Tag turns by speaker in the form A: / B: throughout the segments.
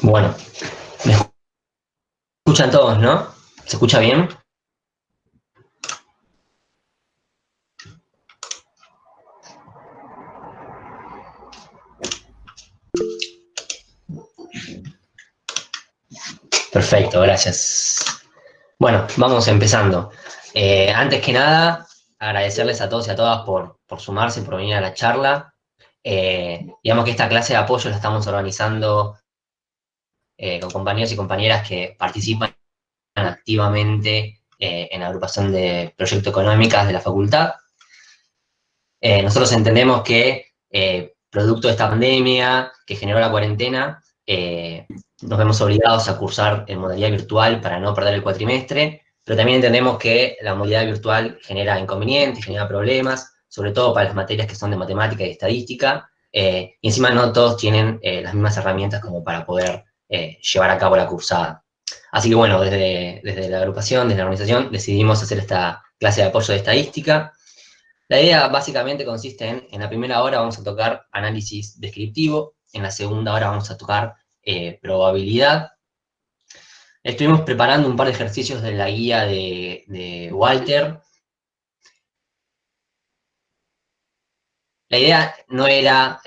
A: Bueno, me escuchan todos, ¿no? ¿Se escucha bien? Perfecto, gracias. Bueno, vamos empezando. Antes que nada, agradecerles a todos y a todas por sumarse, por venir a la charla. Digamos que esta clase de apoyo la estamos organizando con compañeros y compañeras que participan activamente en la agrupación de proyectos económicas de la facultad. Nosotros entendemos que producto de esta pandemia que generó la cuarentena, nos vemos obligados a cursar en modalidad virtual para no perder el cuatrimestre, pero también entendemos que la modalidad virtual genera inconvenientes, genera problemas, sobre todo para las materias que son de matemática y estadística, y encima no todos tienen las mismas herramientas como para poder llevar a cabo la cursada. Así que bueno, desde la agrupación, desde la organización, decidimos hacer esta clase de apoyo de estadística. La idea básicamente consiste en la primera hora vamos a tocar análisis descriptivo, en la segunda hora vamos a tocar probabilidad. Estuvimos preparando un par de ejercicios de la guía de Walter. La idea no era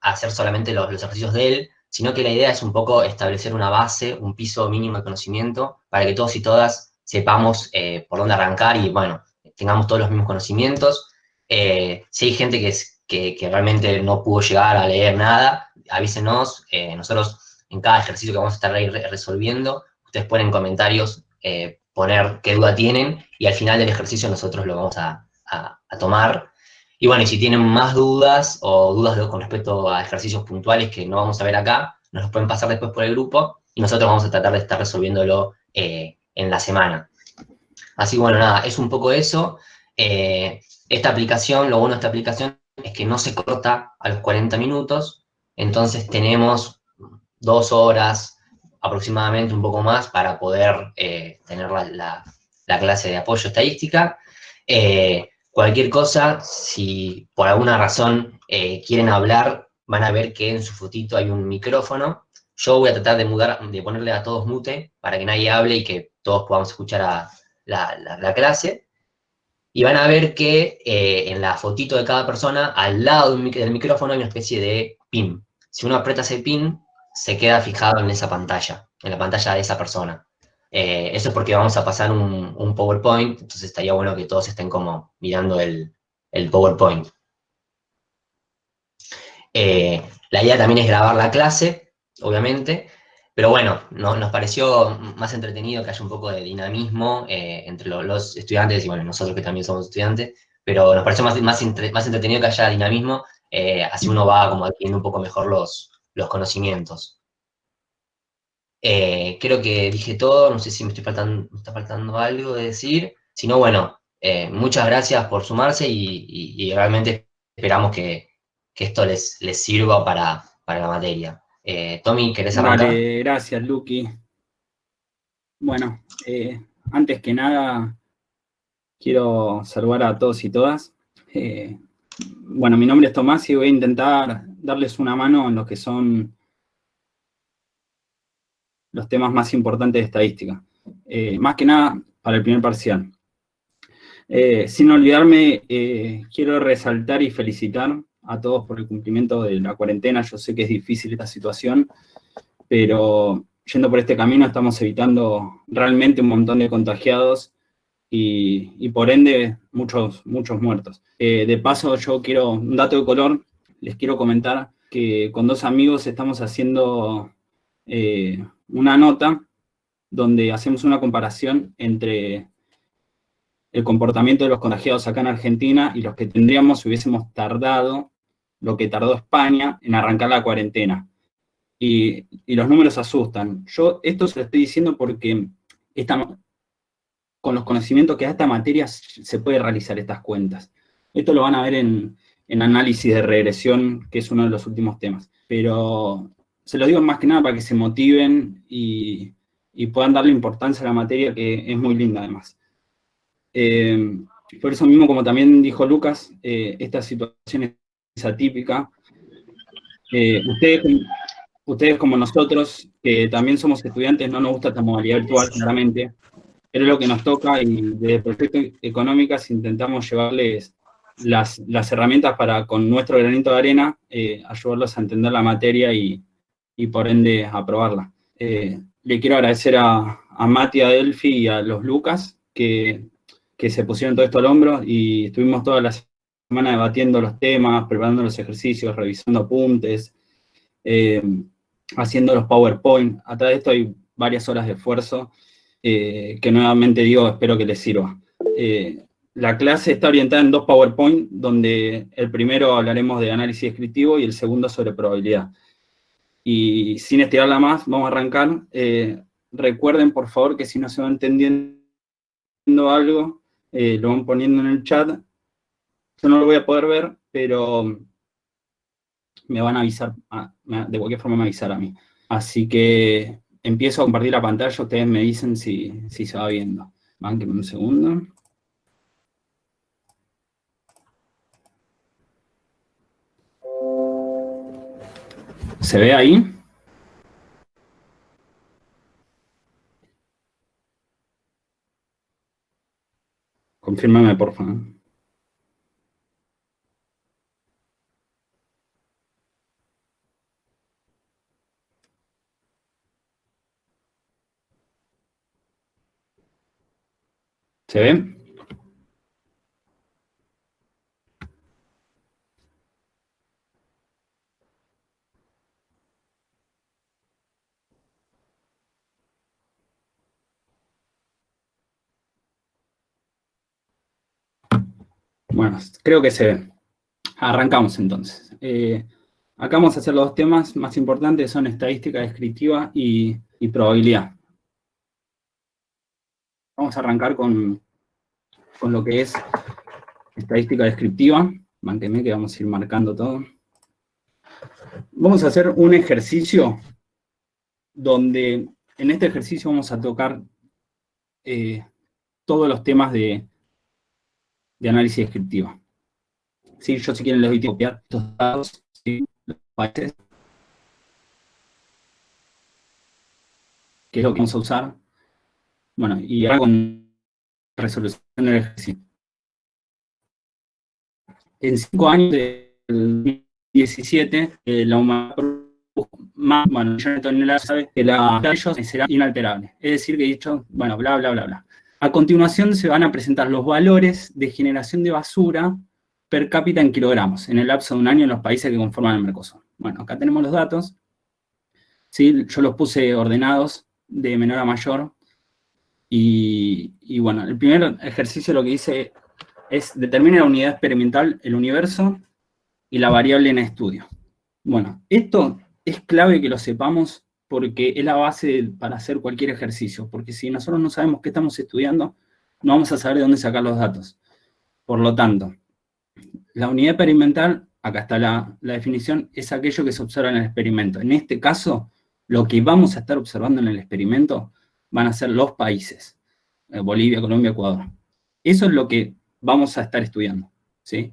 A: hacer solamente los ejercicios de él, sino que la idea es un poco establecer una base, un piso mínimo de conocimiento, para que todos y todas sepamos por dónde arrancar y, bueno, tengamos todos los mismos conocimientos. Si hay gente que realmente no pudo llegar a leer nada, avísenos. Nosotros en cada ejercicio que vamos a estar ahí resolviendo, ustedes ponen en comentarios, poner qué duda tienen y al final del ejercicio nosotros lo vamos a tomar. Y bueno, y si tienen más dudas o dudas con respecto a ejercicios puntuales que no vamos a ver acá, nos los pueden pasar después por el grupo y nosotros vamos a tratar de estar resolviéndolo en la semana. Así que bueno, nada, es un poco eso. Esta aplicación, lo bueno de esta aplicación es que no se corta a los 40 minutos, entonces tenemos 2 horas aproximadamente, un poco más, para poder tener la clase de apoyo estadística. Cualquier cosa, si por alguna razón quieren hablar, van a ver que en su fotito hay un micrófono. Yo voy a tratar de ponerle a todos mute para que nadie hable y que todos podamos escuchar la clase. Y van a ver que en la fotito de cada persona, al lado del micrófono, hay una especie de pin. Si uno aprieta ese pin, se queda fijado en esa pantalla, en la pantalla de esa persona. Eso es porque vamos a pasar un PowerPoint, entonces estaría bueno que todos estén como mirando el PowerPoint. La idea también es grabar la clase, obviamente, pero bueno, nos pareció más entretenido que haya un poco de dinamismo entre los estudiantes y bueno, nosotros que también somos estudiantes, pero nos pareció más entretenido que haya dinamismo, así uno va como adquiriendo un poco mejor los conocimientos. Creo que dije todo, no sé si me está faltando algo de decir, si no, bueno, muchas gracias por sumarse y realmente esperamos que esto les sirva para la materia. Tommy, ¿querés arrancar?
B: Dale, gracias, Luqui. Bueno, antes que nada, quiero saludar a todos y todas. Bueno, mi nombre es Tomás y voy a intentar darles una mano en lo que son los temas más importantes de estadística. Más que nada para el primer parcial. Sin olvidarme, quiero resaltar y felicitar a todos por el cumplimiento de la cuarentena. Yo sé que es difícil esta situación, pero yendo por este camino estamos evitando realmente un montón de contagiados y por ende muchos muertos. De paso, yo quiero, un dato de color, les quiero comentar que con 2 amigos estamos haciendo una nota donde hacemos una comparación entre el comportamiento de los contagiados acá en Argentina y los que tendríamos si hubiésemos tardado lo que tardó España en arrancar la cuarentena. Y los números asustan. Yo esto se lo estoy diciendo porque con los conocimientos que da esta materia se puede realizar estas cuentas. Esto lo van a ver en análisis de regresión, que es uno de los últimos temas. Pero se lo digo más que nada para que se motiven y puedan darle importancia a la materia, que es muy linda además. Por eso mismo, como también dijo Lucas, esta situación es atípica. ustedes como nosotros, que también somos estudiantes, no nos gusta esta modalidad virtual, claramente, pero es lo que nos toca y desde Proyecto Económicas intentamos llevarles las herramientas para, con nuestro granito de arena, ayudarlos a entender la materia y por ende aprobarla. Le quiero agradecer a Mati, a Delphi y a los Lucas que se pusieron todo esto al hombro y estuvimos toda la semana debatiendo los temas, preparando los ejercicios, revisando apuntes, haciendo los PowerPoint. Atrás de esto hay varias horas de esfuerzo que nuevamente digo, espero que les sirva. La clase está orientada en 2 PowerPoint, donde el primero hablaremos de análisis descriptivo y el segundo sobre probabilidad. Y sin estirarla más, vamos a arrancar. Recuerden, por favor, que si no se va entendiendo algo, lo van poniendo en el chat. Yo no lo voy a poder ver, pero me van a avisar, de cualquier forma me avisar a mí. Así que empiezo a compartir la pantalla, ustedes me dicen si se va viendo. Bánquenme un segundo. ¿Se ve ahí? Confírmame, por favor. ¿Se ve? Bueno, creo que se ve. Arrancamos entonces. Acá vamos a hacer los 2 temas más importantes, son estadística descriptiva y probabilidad. Vamos a arrancar con lo que es estadística descriptiva. Mánquenme que vamos a ir marcando todo. Vamos a hacer un ejercicio donde en este ejercicio vamos a tocar todos los temas de análisis descriptiva. ¿Sí? Yo si quieren les voy a copiar estos datos, ¿sí? Los países, que es lo que vamos a usar. Bueno, y ahora con resolución del ejercicio. En 5 años del 2017, la humanidad produjo más, bueno, millones de toneladas, sabe que la de ellos será inalterable. Es decir, que dicho, bueno, bla, bla, bla, bla. A continuación se van a presentar los valores de generación de basura per cápita en kilogramos en el lapso de un año en los países que conforman el Mercosur. Bueno, acá tenemos los datos. ¿Sí? Yo los puse ordenados de menor a mayor. Y bueno, el primer ejercicio lo que hice es determinar la unidad experimental, el universo, y la variable en estudio. Bueno, esto es clave que lo sepamos porque es la base para hacer cualquier ejercicio, porque si nosotros no sabemos qué estamos estudiando, no vamos a saber de dónde sacar los datos. Por lo tanto, la unidad experimental, acá está la definición, es aquello que se observa en el experimento. En este caso, lo que vamos a estar observando en el experimento van a ser los países, Bolivia, Colombia, Ecuador. Eso es lo que vamos a estar estudiando, ¿sí?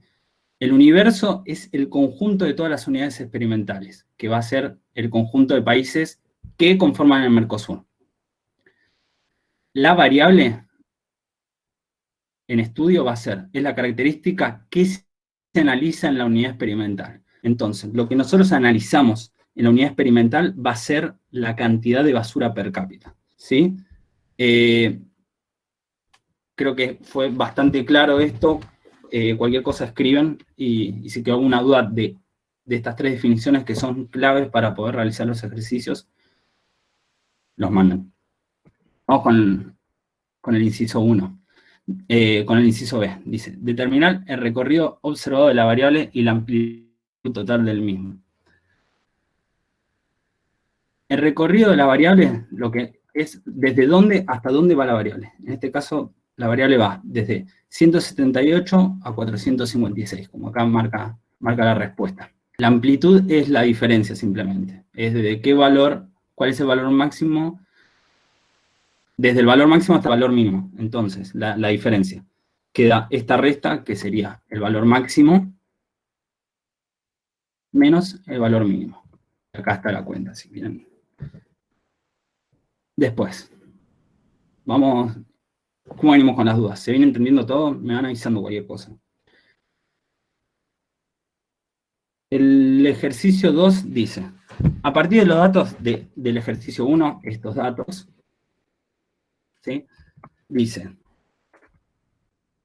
B: El universo es el conjunto de todas las unidades experimentales, que va a ser el conjunto de países que conforman el Mercosur. La variable en estudio va a ser, es la característica que se analiza en la unidad experimental. Entonces, lo que nosotros analizamos en la unidad experimental va a ser la cantidad de basura per cápita, ¿sí? Creo que fue bastante claro esto. Cualquier cosa escriben y si quedó alguna duda de estas 3 definiciones que son claves para poder realizar los ejercicios, los mandan. Vamos con el inciso 1. Con el inciso B. Dice, determinar el recorrido observado de la variable y la amplitud total del mismo. El recorrido de la variable, lo que es desde dónde hasta dónde va la variable. En este caso, la variable va desde 178 a 456, como acá marca la respuesta. La amplitud es la diferencia simplemente. Es desde qué valor, cuál es el valor máximo, desde el valor máximo hasta el valor mínimo. Entonces, la diferencia. Queda esta resta, que sería el valor máximo, menos el valor mínimo. acá está la cuenta, si quieren. Después, vamos, ¿cómo venimos con las dudas? ¿Se viene entendiendo todo? Me van avisando cualquier cosa. El ejercicio 2 dice, a partir de los datos del ejercicio 1, estos datos, ¿sí? Dice,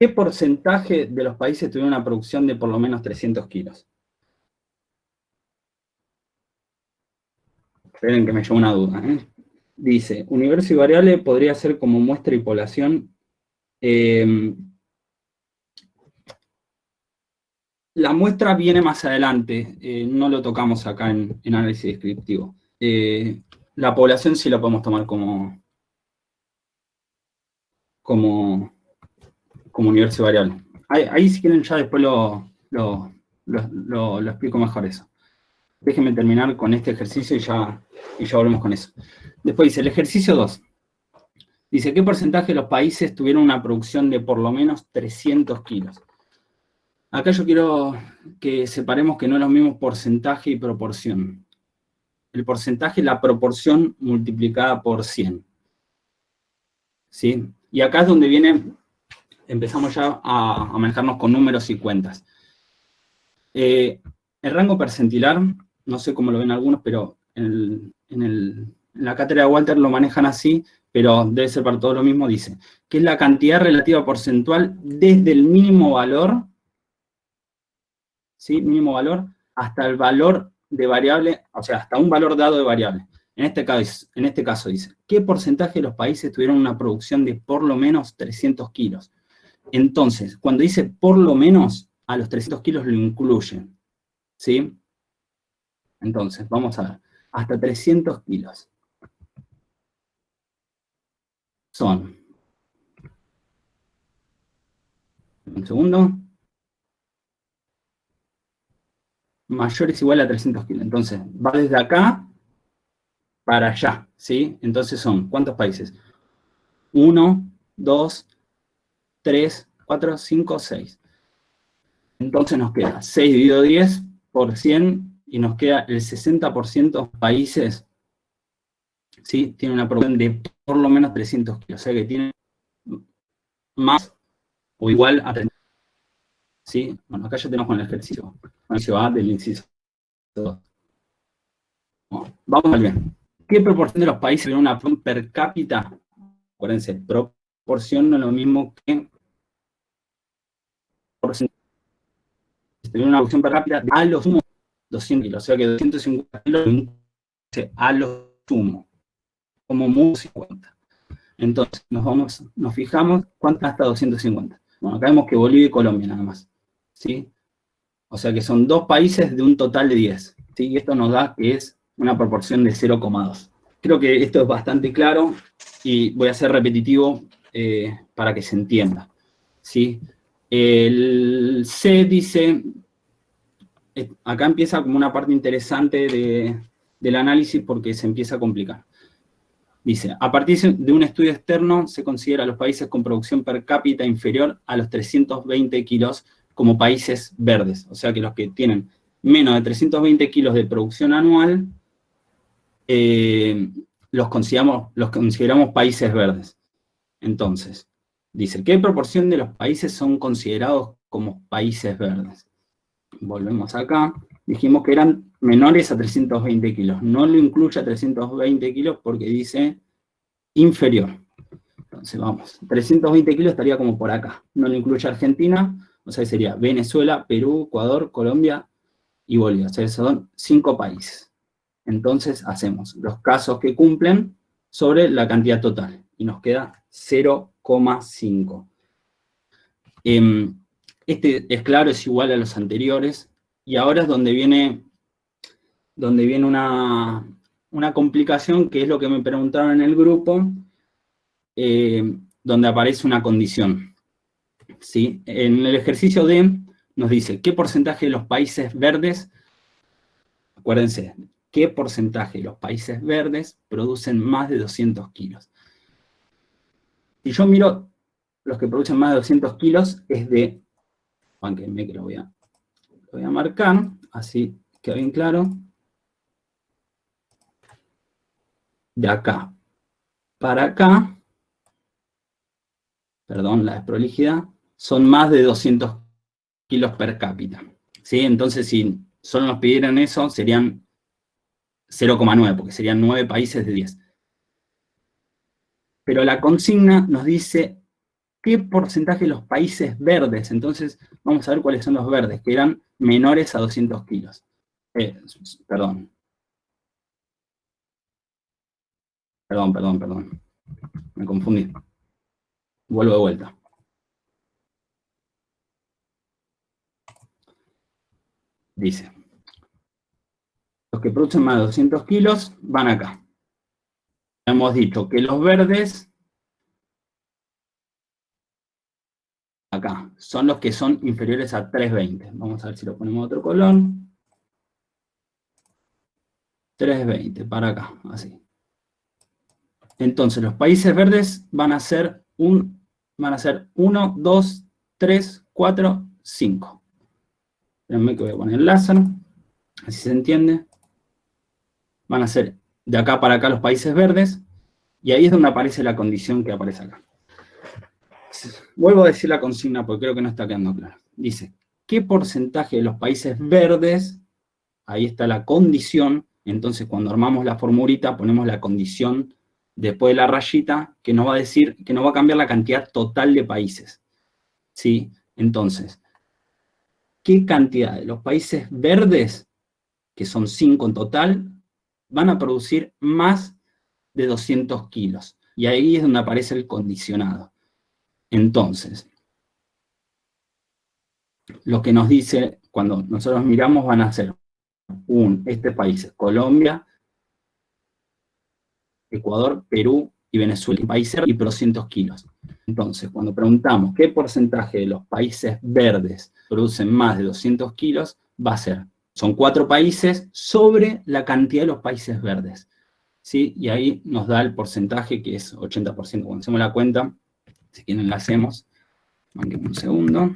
B: ¿qué porcentaje de los países tuvieron una producción de por lo menos 300 kilos? Esperen que me llevo una duda. Dice, universo y variable podría ser como muestra y población. La muestra viene más adelante, no lo tocamos acá en análisis descriptivo. La población sí la podemos tomar como universo y variable. Ahí si quieren ya después lo explico mejor eso. Déjenme terminar con este ejercicio y ya volvemos con eso. Después dice, el ejercicio 2. Dice, ¿qué porcentaje de los países tuvieron una producción de por lo menos 300 kilos? Acá yo quiero que separemos que no es lo mismo porcentaje y proporción. El porcentaje es la proporción multiplicada por 100. ¿Sí? Y acá es donde empezamos ya a manejarnos con números y cuentas. El rango percentilar, no sé cómo lo ven algunos, pero en la cátedra de Walter lo manejan así, pero debe ser para todos lo mismo, dice, que es la cantidad relativa porcentual desde el mínimo valor, ¿sí? Mínimo valor, hasta el valor de variable, o sea, hasta un valor dado de variable. En este caso dice, ¿qué porcentaje de los países tuvieron una producción de por lo menos 300 kilos? Entonces, cuando dice por lo menos, a los 300 kilos lo incluyen, ¿sí? Entonces, vamos a ver, hasta 300 kilos son, un segundo, mayores o igual a 300 kilos. Entonces, va desde acá para allá, ¿sí? Entonces son, ¿cuántos países? 1, 2, 3, 4, 5, 6. Entonces nos queda 6 dividido 10 por 100 y nos queda el 60% de países, ¿sí? Tiene una producción de por lo menos 300 kilos, o sea que tiene más o igual a 300. ¿Sí? Bueno, acá ya tenemos con el ejercicio. Ejercicio A del inciso 2. Bueno, vamos al bien. ¿Qué proporción de los países tienen una producción per cápita? Acuérdense, proporción no es lo mismo que porcentaje. Tienen una producción per cápita a lo sumo 200 kilos, o sea que 250 kilos a lo sumo, como muy 50. Entonces, nos fijamos, ¿cuánto hasta 250? Bueno, acá vemos que Bolivia y Colombia nada más, ¿sí? O sea que son 2 países de un total de 10, ¿sí? Y esto nos da que es una proporción de 0,2. Creo que esto es bastante claro y voy a ser repetitivo para que se entienda, ¿sí? El C dice, acá empieza como una parte interesante del análisis porque se empieza a complicar. Dice, a partir de un estudio externo se considera a los países con producción per cápita inferior a los 320 kilos como países verdes. O sea que los que tienen menos de 320 kilos de producción anual los consideramos países verdes. Entonces, dice, ¿qué proporción de los países son considerados como países verdes? Volvemos acá. Dijimos que eran menores a 320 kilos. No lo incluye a 320 kilos porque dice inferior. Entonces vamos, 320 kilos estaría como por acá. No lo incluye Argentina, o sea, sería Venezuela, Perú, Ecuador, Colombia y Bolivia. O sea, son 5 países. Entonces hacemos los casos que cumplen sobre la cantidad total. Y nos queda 0,5. Este es claro, es igual a los anteriores. Y ahora es donde viene una complicación, que es lo que me preguntaron en el grupo, donde aparece una condición. ¿Sí? En el ejercicio D nos dice, ¿qué porcentaje de los países verdes, acuérdense, qué porcentaje de los países verdes producen más de 200 kilos? Si yo miro los que producen más de 200 kilos, es de, aunque lo voy a marcar, así queda bien claro. de acá para acá, perdón, la desprolijidad, son más de 200 kilos per cápita. ¿Sí? Entonces, si solo nos pidieran eso, serían 0,9, porque serían 9 países de 10. Pero la consigna nos dice qué porcentaje de los países verdes. Entonces, vamos a ver cuáles son los verdes, que eran menores a 200 kilos. Perdón. Perdón. Me confundí. Vuelvo de vuelta. Dice, los que producen más de 200 kilos van acá. Hemos dicho que los verdes, acá, son los que son inferiores a 320. Vamos a ver si lo ponemos otro color. 320, para acá, así. Entonces, los países verdes van a ser 1, 2, 3, 4, 5. Espérenme que voy a poner el láser, así se entiende. Van a ser de acá para acá los países verdes, y ahí es donde aparece la condición que aparece acá. Vuelvo a decir la consigna porque creo que no está quedando claro. Dice, ¿qué porcentaje de los países verdes? Ahí está la condición. Entonces, cuando armamos la formulita, ponemos la condición después de la rayita, que nos va a decir, que nos va a cambiar la cantidad total de países. ¿Sí? Entonces, ¿qué cantidad de los países verdes, que son 5 en total, van a producir más de 200 kilos? Y ahí es donde aparece el condicionado. Entonces, lo que nos dice, cuando nosotros miramos, van a ser este país, Colombia, Ecuador, Perú y Venezuela, países y por 200 kilos. Entonces, cuando preguntamos qué porcentaje de los países verdes producen más de 200 kilos, va a ser, son 4 países sobre la cantidad de los países verdes. ¿Sí? Y ahí nos da el porcentaje que es 80%. Cuando hacemos la cuenta, si quieren la hacemos, manquemos un segundo.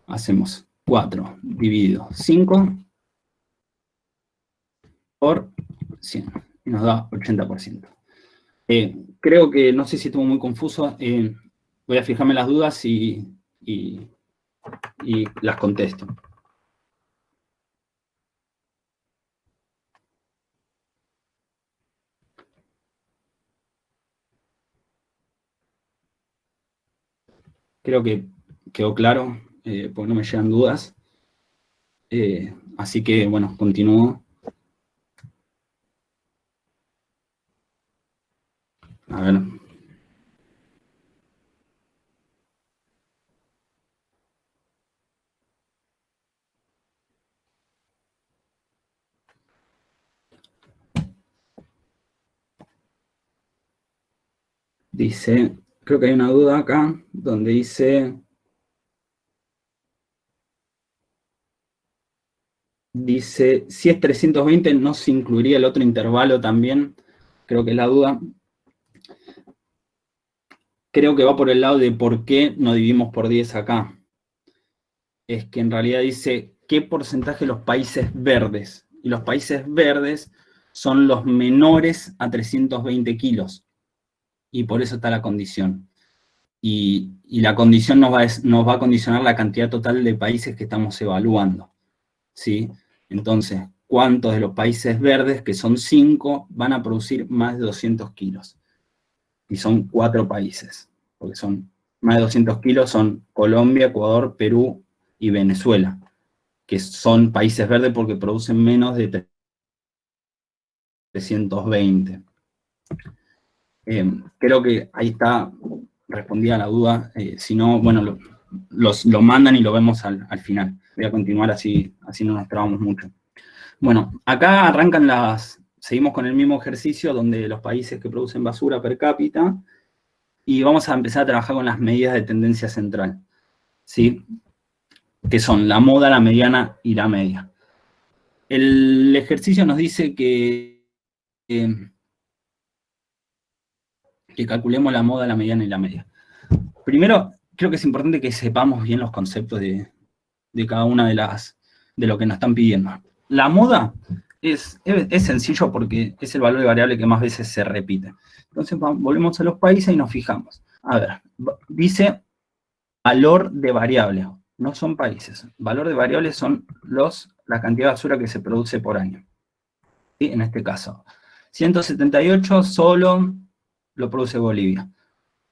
B: Hacemos 4 dividido 5 por 100. Y nos da 80%. Creo que, no sé si estuvo muy confuso, voy a fijarme las dudas y las contesto. Creo que quedó claro, porque no me llegan dudas. Así que, bueno, continúo. A ver. Dice, creo que hay una duda acá, donde dice, si es 320, ¿no se incluiría el otro intervalo también? Creo que es la duda. Creo que va por el lado de por qué no dividimos por 10 acá. Es que en realidad dice, ¿qué porcentaje de los países verdes? Y los países verdes son los menores a 320 kilos. Y por eso está la condición. Y la condición nos va a condicionar la cantidad total de países que estamos evaluando. ¿Sí? Entonces, ¿cuántos de los países verdes, que son 5, van a producir más de 200 kilos? Y son 4 países, porque son más de 200 kilos, son Colombia, Ecuador, Perú y Venezuela, que son países verdes porque producen menos de 320. Creo que ahí está respondida la duda. Si no, bueno, lo mandan y lo vemos al final. Voy a continuar así no nos trabamos mucho. Bueno, acá arrancan seguimos con el mismo ejercicio donde los países que producen basura per cápita, y vamos a empezar a trabajar con las medidas de tendencia central, ¿sí? Que son la moda, la mediana y la media. El ejercicio nos dice que calculemos la moda, la mediana y la media. Primero, creo que es importante que sepamos bien los conceptos de cada una de lo que nos están pidiendo. La moda es sencillo porque es el valor de variable que más veces se repite. Entonces volvemos a los países y nos fijamos. A ver, dice valor de variable, no son países. Valor de variable son la cantidad de basura que se produce por año. ¿Sí? En este caso, 178 solo lo produce Bolivia.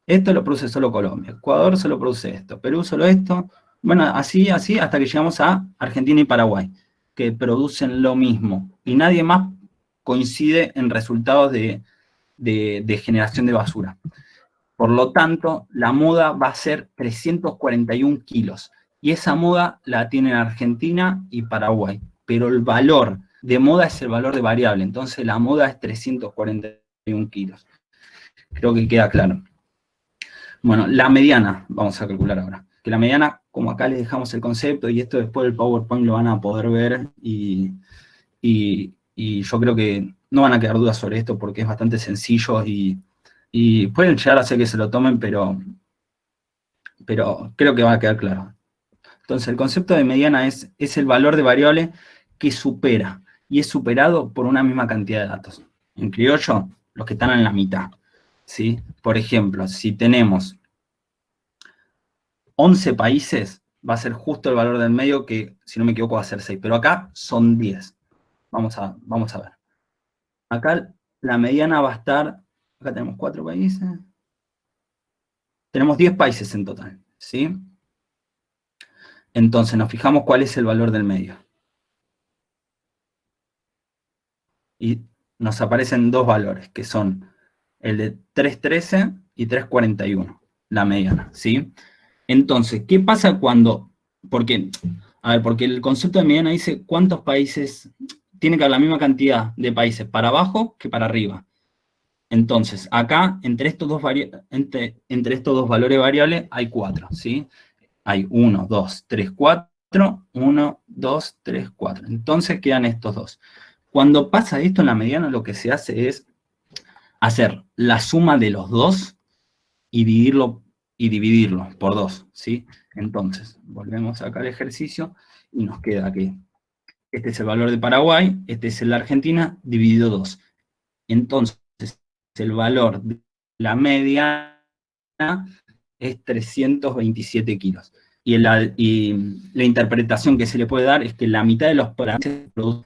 B: Esto lo produce solo Colombia. Ecuador solo produce esto. Perú solo esto. Bueno, así, hasta que llegamos a Argentina y Paraguay, que producen lo mismo. Y nadie más coincide en resultados de generación de basura. Por lo tanto, la moda va a ser 341 kilos. Y esa moda la tienen Argentina y Paraguay. Pero el valor de moda es el valor de variable. Entonces, la moda es 341 kilos. Creo que queda claro. Bueno, la mediana, vamos a calcular ahora. Que la mediana, como acá les dejamos el concepto, y esto después del PowerPoint lo van a poder ver, y yo creo que no van a quedar dudas sobre esto porque es bastante sencillo y pueden llegar a hacer que se lo tomen, pero creo que va a quedar claro. Entonces, el concepto de mediana es el valor de variable que supera, y es superado por una misma cantidad de datos. En criollo, los que están en la mitad. ¿Sí? Por ejemplo, si tenemos 11 países, va a ser justo el valor del medio, que si no me equivoco va a ser 6, pero acá son 10. Vamos a ver. Acá la mediana va a estar, acá tenemos 4 países, tenemos 10 países en total, ¿sí? Entonces nos fijamos cuál es el valor del medio. Y nos aparecen dos valores, que son el de 313 y 341, la mediana, ¿sí? Entonces, ¿qué pasa cuando? Porque el concepto de mediana dice cuántos países, tiene que haber la misma cantidad de países para abajo que para arriba. Entonces, acá, entre estos dos valores variables, hay 4, ¿sí? Hay 1, 2, 3, 4, 1, 2, 3, 4. Entonces quedan estos dos. Cuando pasa esto en la mediana, lo que se hace es hacer la suma de los dos y dividirlo por 2, ¿sí? Entonces, volvemos acá al ejercicio y nos queda que este es el valor de Paraguay, este es el de Argentina, dividido 2. Entonces, el valor de la mediana es 327 kilos. Y la interpretación que se le puede dar es que la mitad de los países producen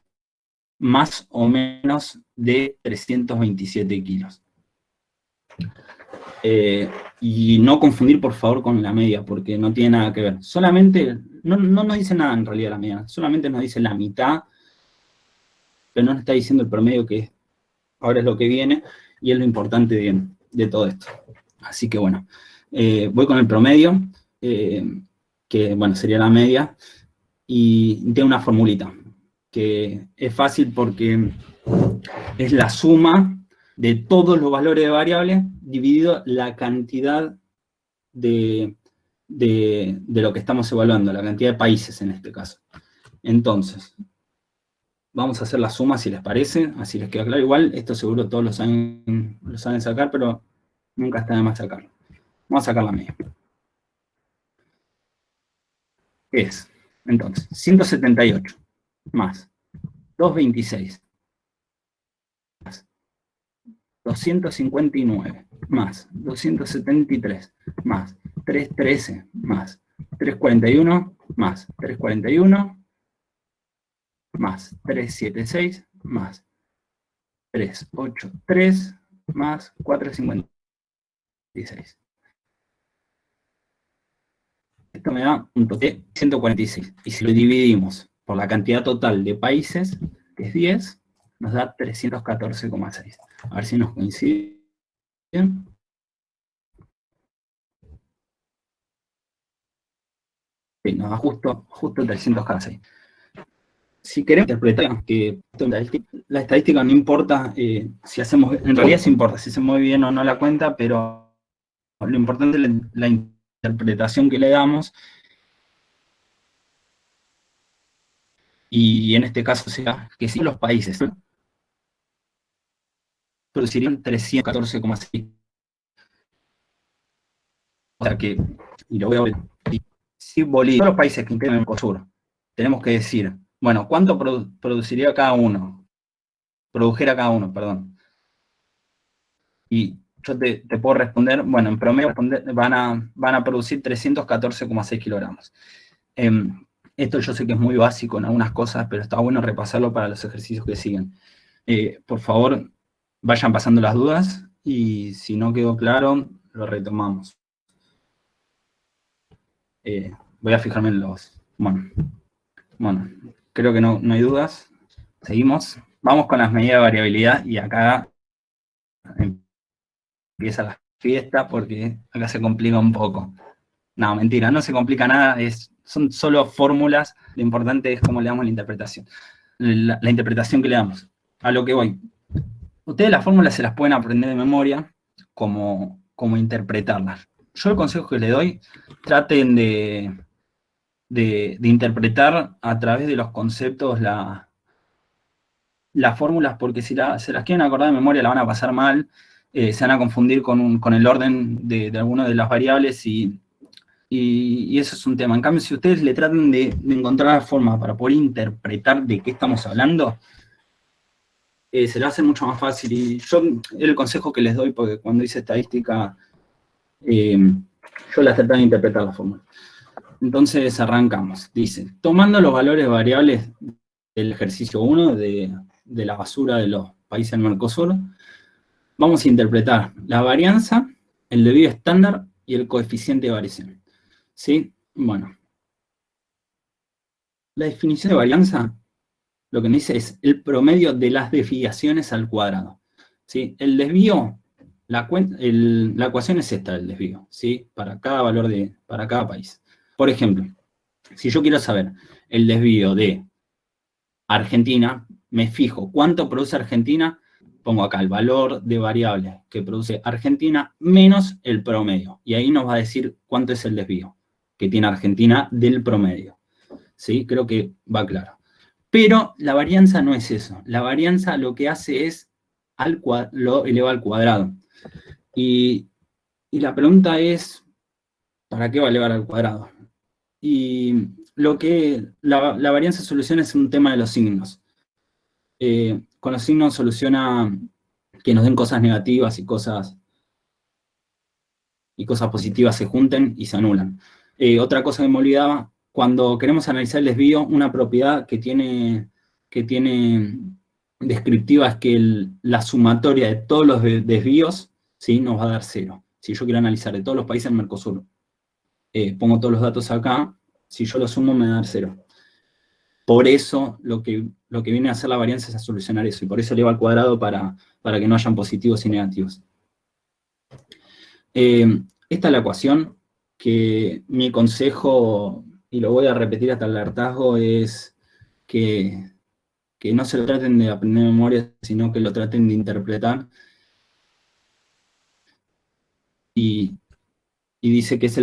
B: más o menos de 327 kilos. Y no confundir, por favor, con la media, porque no tiene nada que ver. Solamente, no nos dice nada en realidad la media, solamente nos dice la mitad, pero no nos está diciendo el promedio, que ahora es lo que viene, y es lo importante de todo esto. Así que bueno, voy con el promedio, que bueno, sería la media, y tiene una formulita, que es fácil porque es la suma de todos los valores de variables dividido la cantidad de lo que estamos evaluando, la cantidad de países en este caso. Entonces, vamos a hacer la suma si les parece, así les queda claro. Igual, esto seguro todos lo saben sacar, pero nunca está de más sacarlo. Vamos a sacar la media. ¿Qué es? Entonces, 178 más 226 más 259 más 273 más 313 más 341 más 341 más 376 más 383 más 456. Esto me da un total de 146. Y si lo dividimos por la cantidad total de países, que es 10, nos da 314,6. A ver si nos coincide. Sí, nos da justo 314,6. Si queremos interpretar que la estadística no importa si hacemos, en realidad sí importa si se mueve bien o no la cuenta, pero lo importante es la interpretación que le damos, y en este caso sea que si los países producirían 314,6. O sea que, y lo voy a ver, si Bolivia, todos los países que integran el Mercosur, tenemos que decir, bueno, ¿cuánto produciría cada uno? produjera cada uno, perdón. Y yo te puedo responder, bueno, en promedio van a producir 314,6 kilogramos. Esto yo sé que es muy básico en algunas cosas, pero está bueno repasarlo para los ejercicios que siguen. Por favor, vayan pasando las dudas y si no quedó claro, lo retomamos. Voy a fijarme en los... Bueno, creo que no hay dudas. Seguimos. Vamos con las medidas de variabilidad y acá empieza la fiesta porque acá se complica un poco. No, mentira, no se complica nada, son solo fórmulas, lo importante es cómo le damos la interpretación. La interpretación que le damos. A lo que voy. Ustedes las fórmulas se las pueden aprender de memoria, como interpretarlas. Yo el consejo que les doy, traten de interpretar a través de los conceptos las fórmulas, porque si se las quieren acordar de memoria la van a pasar mal, se van a confundir con el orden de alguna de las variables y eso es un tema. En cambio, si ustedes le tratan de encontrar la forma para poder interpretar de qué estamos hablando, se lo hace mucho más fácil. Y yo, el consejo que les doy, porque cuando hice estadística, yo las trataba de interpretar la fórmula. Entonces, arrancamos. Dice, tomando los valores variables del ejercicio 1 de la basura de los países del Mercosur, vamos a interpretar la varianza, el debido estándar y el coeficiente de variación. ¿Sí? Bueno. La definición de varianza, lo que me dice es el promedio de las desviaciones al cuadrado. ¿Sí? El desvío, la ecuación es esta del desvío, ¿sí? Para cada valor para cada país. Por ejemplo, si yo quiero saber el desvío de Argentina, me fijo cuánto produce Argentina, pongo acá el valor de variable que produce Argentina menos el promedio. Y ahí nos va a decir cuánto es el desvío que tiene Argentina del promedio. ¿Sí? Creo que va claro. Pero la varianza no es eso. La varianza lo que hace es lo eleva al cuadrado. Y la pregunta es, ¿para qué va a elevar al cuadrado? Y la varianza soluciona es un tema de los signos. Con los signos soluciona que nos den cosas negativas y cosas positivas se junten y se anulan. Otra cosa que me olvidaba, cuando queremos analizar el desvío, una propiedad que tiene descriptiva es que la sumatoria de todos los desvíos, ¿sí? Nos va a dar 0. Si yo quiero analizar de todos los países del Mercosur, pongo todos los datos acá, si yo lo sumo me va a dar 0. Por eso lo que viene a hacer la varianza es a solucionar eso, y por eso eleva al cuadrado para que no hayan positivos y negativos. Esta es la ecuación que mi consejo, y lo voy a repetir hasta el hartazgo, es que no se lo traten de aprender de memoria, sino que lo traten de interpretar. Y dice que es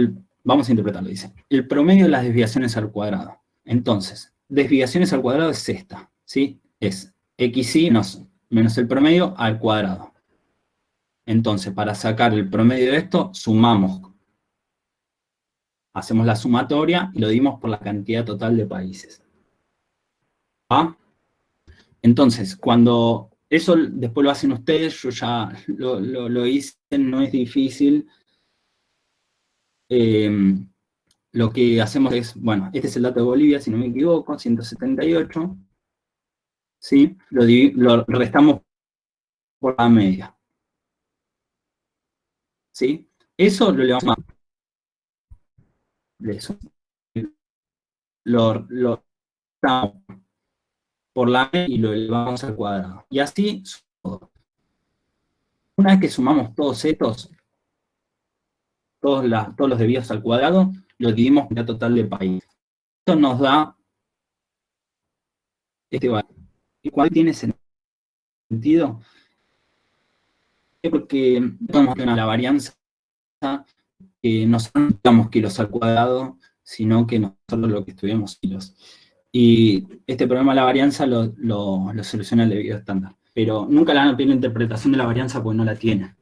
B: vamos a interpretarlo, dice, el promedio de las desviaciones al cuadrado. Entonces, desviaciones al cuadrado es esta, ¿sí? Es xy menos el promedio al cuadrado. Entonces, para sacar el promedio de esto, sumamos. Hacemos la sumatoria y lo dimos por la cantidad total de países. ¿Ah? Entonces, cuando eso después lo hacen ustedes, yo ya lo hice, no es difícil. Lo que hacemos es, bueno, este es el dato de Bolivia, si no me equivoco, 178. ¿Sí? Lo restamos por la media. ¿Sí? Eso lo elevamos a eso. Lo restamos por la media y lo elevamos al cuadrado. Y así, una vez que sumamos todos estos, todos los desvíos al cuadrado, lo dividimos por la total del país. Esto nos da este valor. ¿Y cuál tiene sentido? Porque podemos tener la varianza no son, digamos, kilos al cuadrado, sino que nosotros lo que estudiamos kilos. Y este problema de la varianza lo soluciona el debido estándar. Pero nunca le van a pedir la interpretación de la varianza porque no la tiene.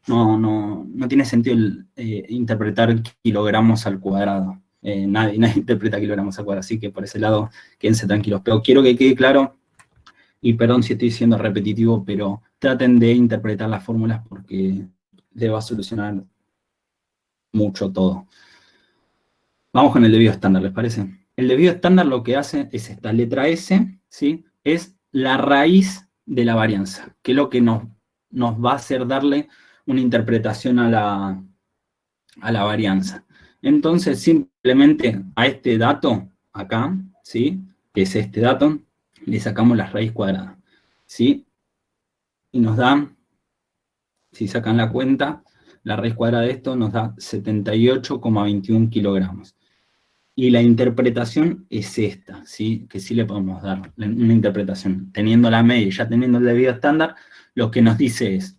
B: No tiene sentido interpretar kilogramos al cuadrado. Nadie interpreta kilogramos al cuadrado, así que por ese lado quédense tranquilos. Pero quiero que quede claro Y perdón si estoy siendo repetitivo, pero traten de interpretar las fórmulas porque le va a solucionar mucho todo. Vamos con el debido estándar, ¿les parece? El debido estándar lo que hace es esta letra S, ¿sí? Es la raíz de la varianza, que es lo que nos va a hacer darle una interpretación a la varianza. Entonces, simplemente a este dato, acá, ¿sí? Que es este dato, le sacamos la raíz cuadrada, ¿sí? Y nos da, si sacan la cuenta, la raíz cuadrada de esto nos da 78,21 kilogramos. Y la interpretación es esta, ¿sí? Que sí le podemos dar una interpretación. Teniendo la media y ya teniendo el debido estándar, lo que nos dice es,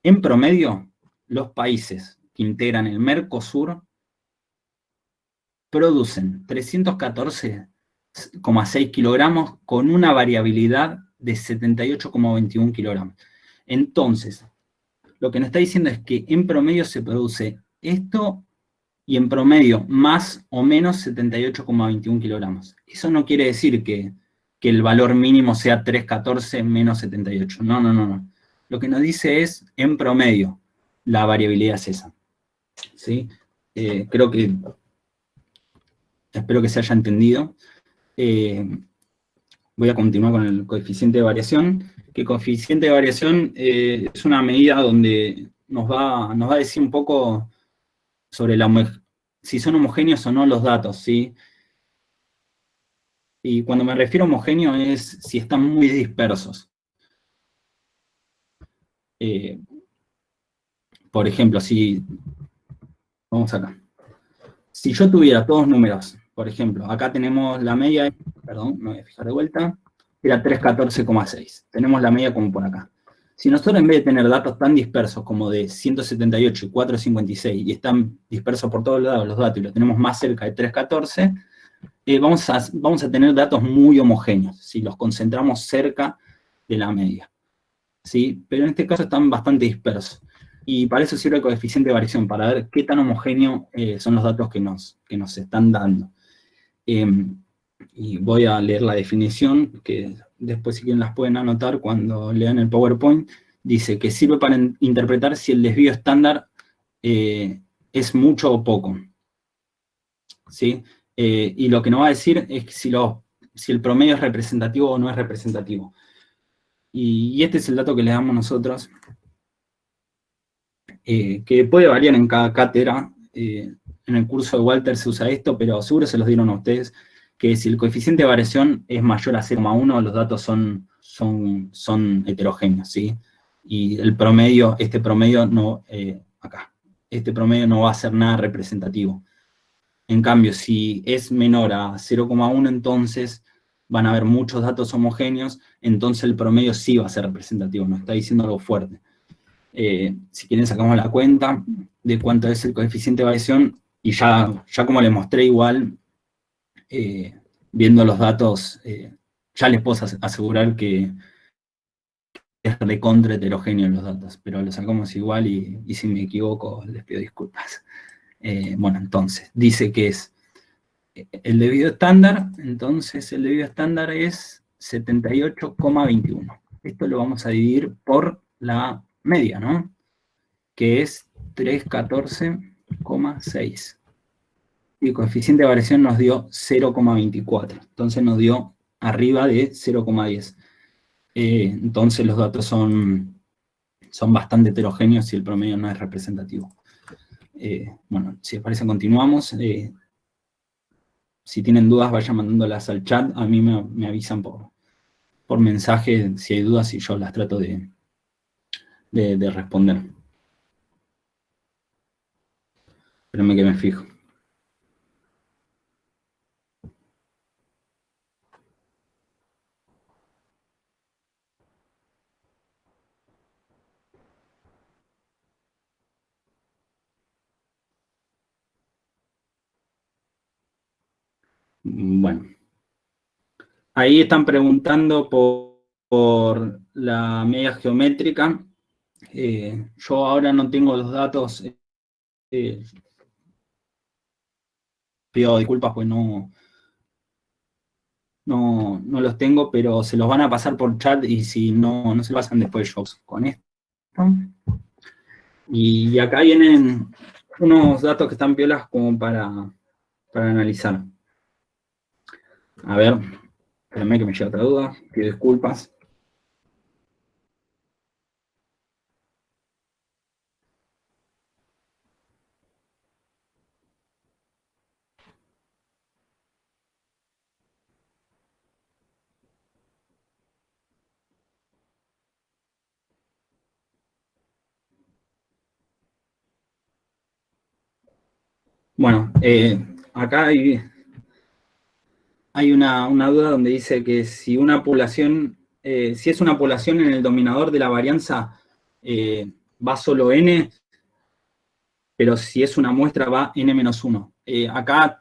B: en promedio, los países que integran el Mercosur producen 314,6 kilogramos con una variabilidad de 78,21 kilogramos. Entonces, lo que nos está diciendo es que en promedio se produce esto y en promedio más o menos 78,21 kilogramos. Eso no quiere decir que el valor mínimo sea 314 menos 78. No, no, no, no. Lo que nos dice es, en promedio, la variabilidad es esa. ¿Sí? Espero que se haya entendido. Voy a continuar con el coeficiente de variación, que el coeficiente de variación es una medida donde nos va a decir un poco sobre si son homogéneos o no los datos, ¿sí? Y cuando me refiero a homogéneo es si están muy dispersos. Por ejemplo, vamos acá. Si yo tuviera todos números, por ejemplo, acá tenemos la media, perdón, me voy a fijar de vuelta, era 314,6. Tenemos la media como por acá. Si nosotros en vez de tener datos tan dispersos como de 178 y 456 y están dispersos por todos lados los datos y los tenemos más cerca de 314, vamos a tener datos muy homogéneos, si los concentramos cerca de la media. ¿Sí? Pero en este caso están bastante dispersos. Y para eso sirve el coeficiente de variación, para ver qué tan homogéneo son los datos que nos están dando. Y voy a leer la definición, que después si quieren las pueden anotar cuando lean el PowerPoint. Dice que sirve para interpretar si el desvío estándar es mucho o poco. ¿Sí? Y lo que nos va a decir es si el promedio es representativo o no es representativo. Y este es el dato que le damos nosotros, que puede variar en cada cátedra. En el curso de Walter se usa esto, pero seguro se los dieron a ustedes, que si el coeficiente de variación es mayor a 0,1, los datos son heterogéneos, ¿sí? Y el promedio, este promedio no va a ser nada representativo. En cambio, si es menor a 0,1, entonces van a haber muchos datos homogéneos, entonces el promedio sí va a ser representativo, nos está diciendo algo fuerte. Si quieren sacamos la cuenta de cuánto es el coeficiente de variación, y ya como les mostré igual, viendo los datos, ya les puedo asegurar que es recontra heterogéneo los datos, pero lo sacamos igual y si me equivoco les pido disculpas. Bueno, entonces, dice que es el debido estándar, entonces el debido estándar es 78,21. Esto lo vamos a dividir por la media, ¿no? Que es 314,6. Y el coeficiente de variación nos dio 0,24. Entonces nos dio arriba de 0,10. Entonces los datos son bastante heterogéneos y el promedio no es representativo. Bueno, si les parece continuamos. Si tienen dudas vayan mandándolas al chat. A mí me avisan por mensaje si hay dudas y yo las trato de responder. Espérenme que me fijo. Bueno. Ahí están preguntando por la media geométrica. Yo ahora no tengo los datos. Pido disculpas, pues no no los tengo, pero se los van a pasar por chat y si no, no se lo pasan después yo con esto. Y acá vienen unos datos que están piolas como para analizar. A ver, espérame que me llega otra duda, pido disculpas. Bueno, acá hay una duda donde dice que si una población, si es una población en el dominador de la varianza, va solo n, pero si es una muestra va n-1. Acá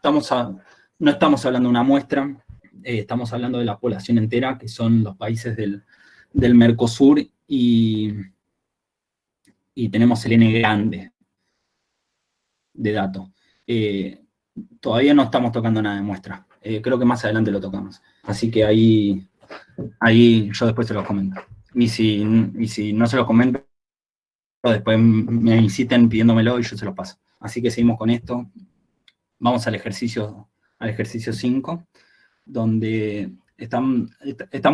B: no estamos hablando de una muestra, estamos hablando de la población entera, que son los países del Mercosur, y tenemos el n grande de datos. Todavía no estamos tocando nada de muestra. Creo que más adelante lo tocamos. Así que ahí yo después se los comento. Y si no se los comento, después me insisten pidiéndomelo y yo se los paso. Así que seguimos con esto. Vamos al ejercicio 5, donde están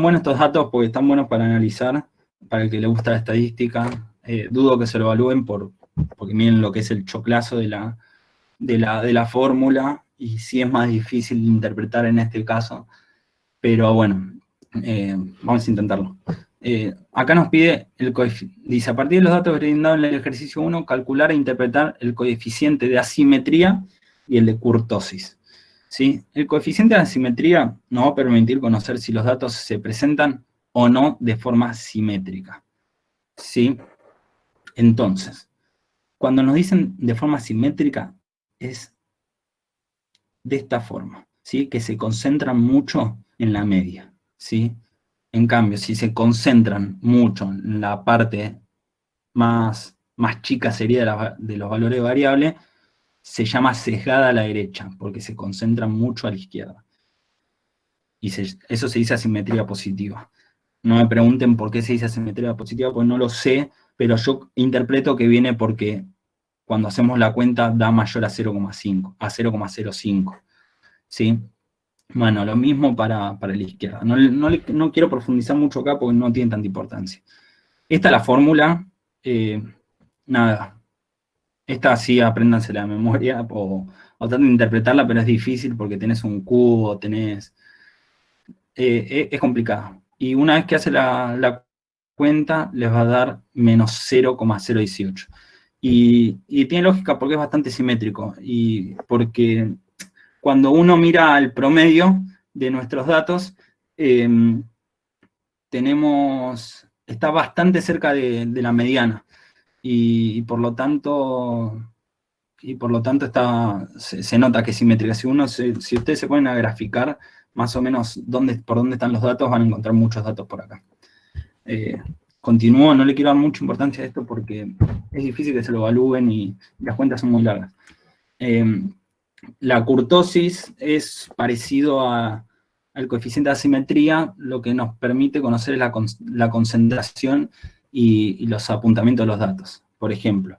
B: buenos estos datos porque están buenos para analizar, para el que le gusta la estadística. Dudo que se lo evalúen porque miren lo que es el choclazo de la fórmula, y sí es más difícil de interpretar en este caso, pero bueno, vamos a intentarlo. Acá nos pide dice, a partir de los datos brindados en el ejercicio 1, calcular e interpretar el coeficiente de asimetría y el de kurtosis. ¿Sí? El coeficiente de asimetría nos va a permitir conocer si los datos se presentan o no de forma simétrica. ¿Sí? Entonces, cuando nos dicen de forma simétrica, es de esta forma, ¿sí? Que se concentran mucho en la media, ¿sí? En cambio, si se concentran mucho en la parte más chica sería de los valores variables, se llama sesgada a la derecha, porque se concentran mucho a la izquierda. Y eso se dice asimetría positiva. No me pregunten por qué se dice asimetría positiva, porque no lo sé, pero yo interpreto que viene porque cuando hacemos la cuenta da mayor a 0,5, a 0,05. ¿Sí? Bueno, lo mismo para la izquierda. No quiero profundizar mucho acá porque no tiene tanta importancia. Esta es la fórmula. Nada. Esta sí, apréndanse la memoria o traten de interpretarla, pero es difícil porque tenés un cubo, es complicado. Y una vez que hace la cuenta, les va a dar menos 0,018. Y tiene lógica porque es bastante simétrico. Y porque cuando uno mira el promedio de nuestros datos, está bastante cerca de la mediana. Y por lo tanto se nota que es simétrica. Si ustedes se ponen a graficar más o menos por dónde están los datos, van a encontrar muchos datos por acá. Continúo, no le quiero dar mucha importancia a esto porque es difícil que se lo evalúen y las cuentas son muy largas. La kurtosis es parecido al coeficiente de asimetría, lo que nos permite conocer es la concentración y los apuntamientos de los datos. Por ejemplo,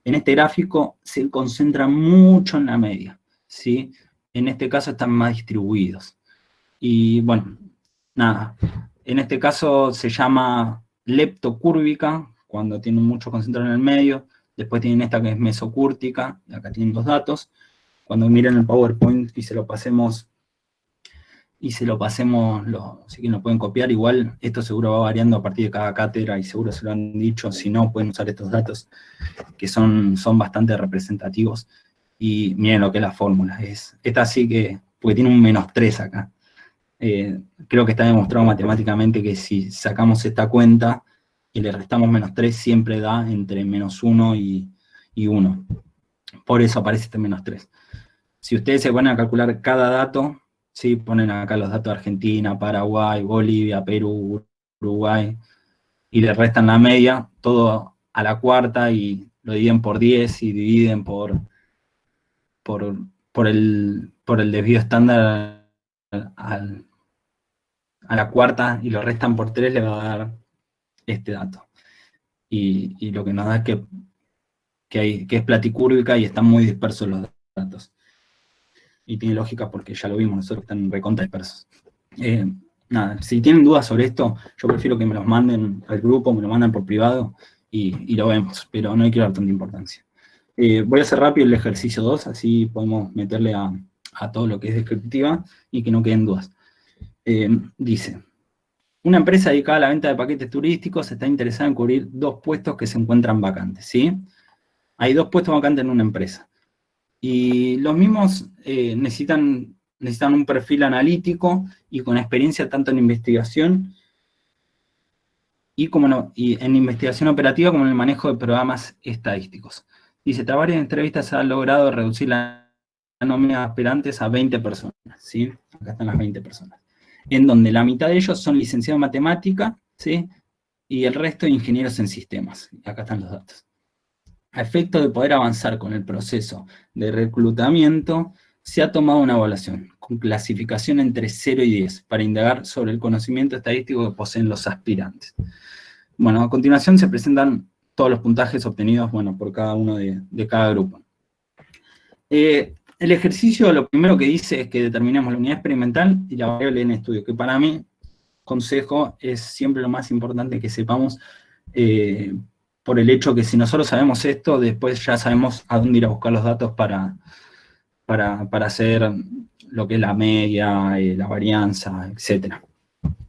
B: en este gráfico se concentra mucho en la media, ¿sí? En este caso están más distribuidos. Y bueno, nada, en este caso se llama leptocúrvica, cuando tienen mucho concentrado en el medio. Después tienen esta que es mesocúrtica, acá tienen los datos. Cuando miren el PowerPoint y se lo pasemos, si que lo pueden copiar, igual esto seguro va variando a partir de cada cátedra y seguro se lo han dicho, si no pueden usar estos datos que son bastante representativos. Y miren lo que es la fórmula, esta sí que, porque tiene un -3 acá. Creo que está demostrado matemáticamente que si sacamos esta cuenta y le restamos -3, siempre da entre -1 y 1. Por eso aparece este -3. Si ustedes se ponen a calcular cada dato, ¿sí? Ponen acá los datos de Argentina, Paraguay, Bolivia, Perú, Uruguay, y le restan la media, todo a la cuarta, y lo dividen por 10 y dividen por el desvío estándar a la cuarta y lo restan por 3 le va a dar este dato. Y lo que nos da es que es platicúrbica y están muy dispersos los datos. Y tiene lógica porque ya lo vimos, nosotros están recontra dispersos. Nada, si tienen dudas sobre esto, yo prefiero que me los manden al grupo, me lo mandan por privado y lo vemos, pero no hay que dar tanta importancia. Voy a hacer rápido el ejercicio 2, así podemos meterle a todo lo que es descriptiva y que no queden dudas. Dice, una empresa dedicada a la venta de paquetes turísticos está interesada en cubrir 2 puestos que se encuentran vacantes, ¿sí? Hay 2 puestos vacantes en una empresa. Y los mismos necesitan un perfil analítico y con experiencia tanto en investigación y en investigación operativa como en el manejo de programas estadísticos. Dice, tras varias entrevistas se ha logrado reducir la nómina de aspirantes a 20 personas, ¿sí? Acá están las 20 personas. En donde la mitad de ellos son licenciados en matemática, ¿sí? Y el resto ingenieros en sistemas. Acá están los datos. A efecto de poder avanzar con el proceso de reclutamiento, se ha tomado una evaluación con clasificación entre 0 y 10 para indagar sobre el conocimiento estadístico que poseen los aspirantes. Bueno, a continuación se presentan todos los puntajes obtenidos, bueno, por cada uno de cada grupo. El ejercicio lo primero que dice es que determinemos la unidad experimental y la variable en estudio, que para mí, consejo, es siempre lo más importante que sepamos, por el hecho que si nosotros sabemos esto, después ya sabemos a dónde ir a buscar los datos para hacer lo que es la media, la varianza, etc.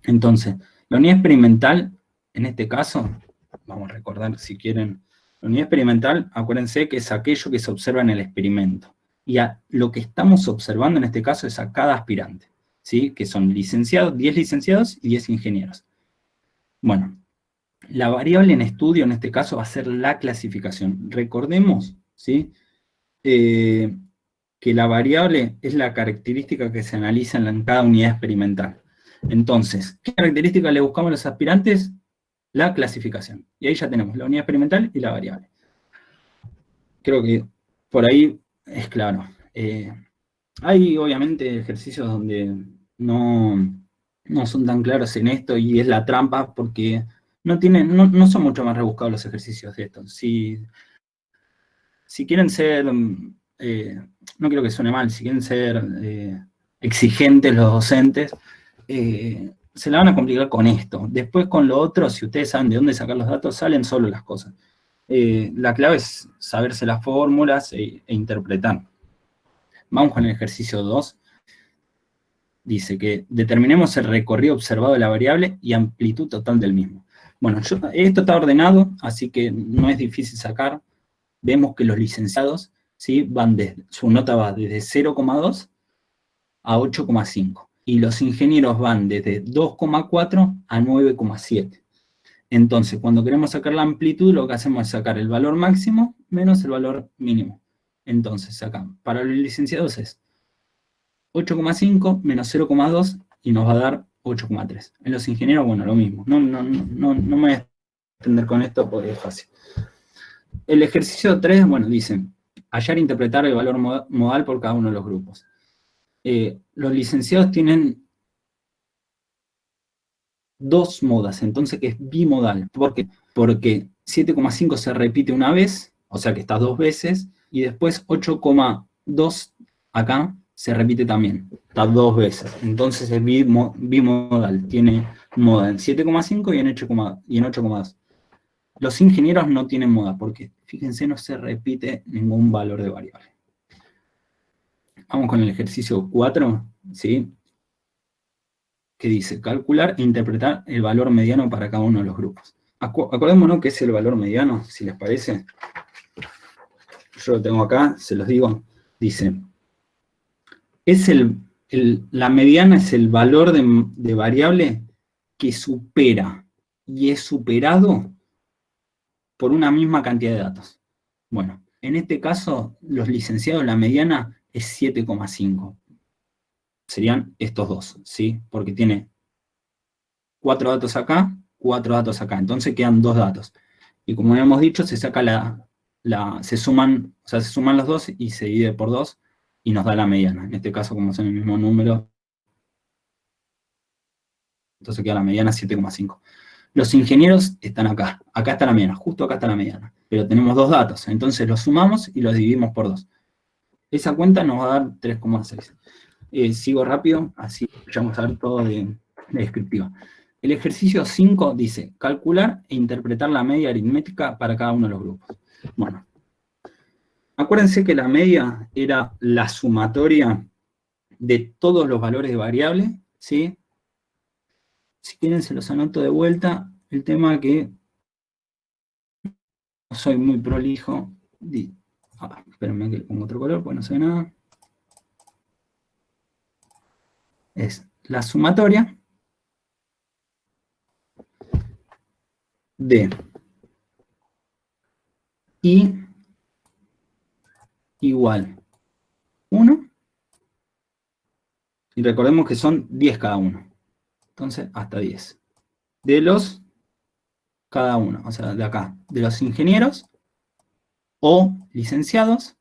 B: Entonces, la unidad experimental, en este caso, vamos a recordar si quieren, la unidad experimental, acuérdense que es aquello que se observa en el experimento. Y lo que estamos observando en este caso es a cada aspirante, ¿sí? Que son licenciados, 10 licenciados y 10 ingenieros. Bueno, la variable en estudio en este caso va a ser la clasificación. Recordemos, ¿sí? Que la variable es la característica que se analiza en cada unidad experimental. Entonces, ¿qué característica le buscamos a los aspirantes? La clasificación. Y ahí ya tenemos la unidad experimental y la variable. Creo que por ahí es claro. Hay obviamente ejercicios donde no son tan claros en esto y es la trampa porque no son mucho más rebuscados los ejercicios de estos. Si quieren ser, no quiero que suene mal, si quieren ser exigentes los docentes, se la van a complicar con esto. Después con lo otro, si ustedes saben de dónde sacar los datos, salen solo las cosas. La clave es saberse las fórmulas e interpretar. Vamos con el ejercicio 2. Dice que determinemos el recorrido observado de la variable y amplitud total del mismo. Bueno, esto está ordenado, así que no es difícil sacar. Vemos que los licenciados, ¿sí? Su nota va desde 0,2 a 8,5. Y los ingenieros van desde 2,4 a 9,7. Entonces, cuando queremos sacar la amplitud, lo que hacemos es sacar el valor máximo menos el valor mínimo. Entonces, acá, para los licenciados es 8,5 menos 0,2 y nos va a dar 8,3. En los ingenieros, bueno, lo mismo. No me voy a extender con esto porque es fácil. El ejercicio 3, bueno, dice, hallar e interpretar el valor modal por cada uno de los grupos. Los licenciados tienen 2 modas, entonces que es bimodal. ¿Por qué? Porque 7,5 se repite una vez, o sea que está 2 veces, y después 8,2 acá se repite también, está 2 veces. Entonces es bimodal, tiene moda en 7,5 y en 8,2. Los ingenieros no tienen moda, porque fíjense, no se repite ningún valor de variable. Vamos con el ejercicio 4, ¿sí? Que dice, calcular e interpretar el valor mediano para cada uno de los grupos. Acordémonos que es el valor mediano, si les parece. Yo lo tengo acá, se los digo. Dice, la mediana es el valor de variable que supera y es superado por una misma cantidad de datos. Bueno, en este caso, los licenciados, la mediana es 7,5. Serían estos dos, ¿sí? Porque tiene 4 datos acá, 4 datos acá. Entonces quedan 2 datos. Y como habíamos dicho, se saca se suman los dos y se divide por 2 y nos da la mediana. En este caso, como son el mismo número, entonces queda la mediana 7,5. Los ingenieros están acá está la mediana, justo acá está la mediana, pero tenemos dos datos, entonces los sumamos y los dividimos por 2. Esa cuenta nos va a dar 3,6. Sigo rápido, así vamos a ver todo de descriptiva. El ejercicio 5 dice, calcular e interpretar la media aritmética para cada uno de los grupos. Bueno, acuérdense que la media era la sumatoria de todos los valores de variable, ¿sí? Si quieren se los anoto de vuelta. El tema que no soy muy prolijo. Espérenme que le pongo otro color, pues no sé nada. Es la sumatoria de I igual 1. Y recordemos que son 10 cada uno. Entonces, hasta 10. De los cada uno, o sea, de acá, de los ingenieros o licenciados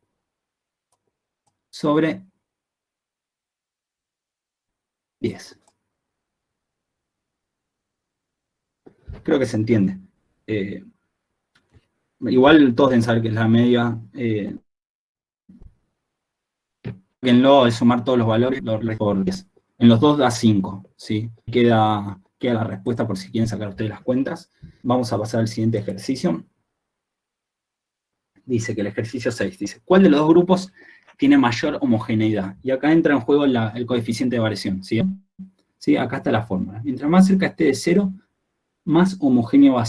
B: sobre 10. Creo que se entiende. Igual todos deben saber que es la media. Es sumar todos los valores por 10. En los dos da 5, ¿sí? Queda la respuesta por si quieren sacar ustedes las cuentas. Vamos a pasar al siguiente ejercicio. Dice que el ejercicio 6 dice, ¿cuál de los dos grupos tiene mayor homogeneidad? Y acá entra en juego el coeficiente de variación, ¿sí? ¿Sí? Acá está la fórmula. Mientras más cerca esté de 0, más homogéneo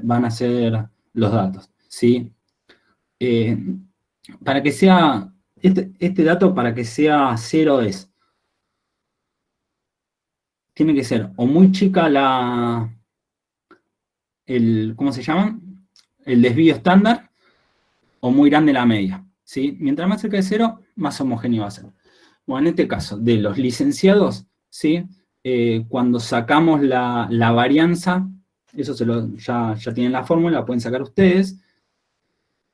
B: van a ser los datos, ¿sí? Para que sea, este dato para que sea 0 tiene que ser o muy chica ¿cómo se llama? El desvío estándar, o muy grande la media, ¿sí? Mientras más cerca de 0, más homogéneo va a ser. Bueno, en este caso, de los licenciados, ¿sí? Cuando sacamos la varianza, eso ya tienen la fórmula, la pueden sacar ustedes,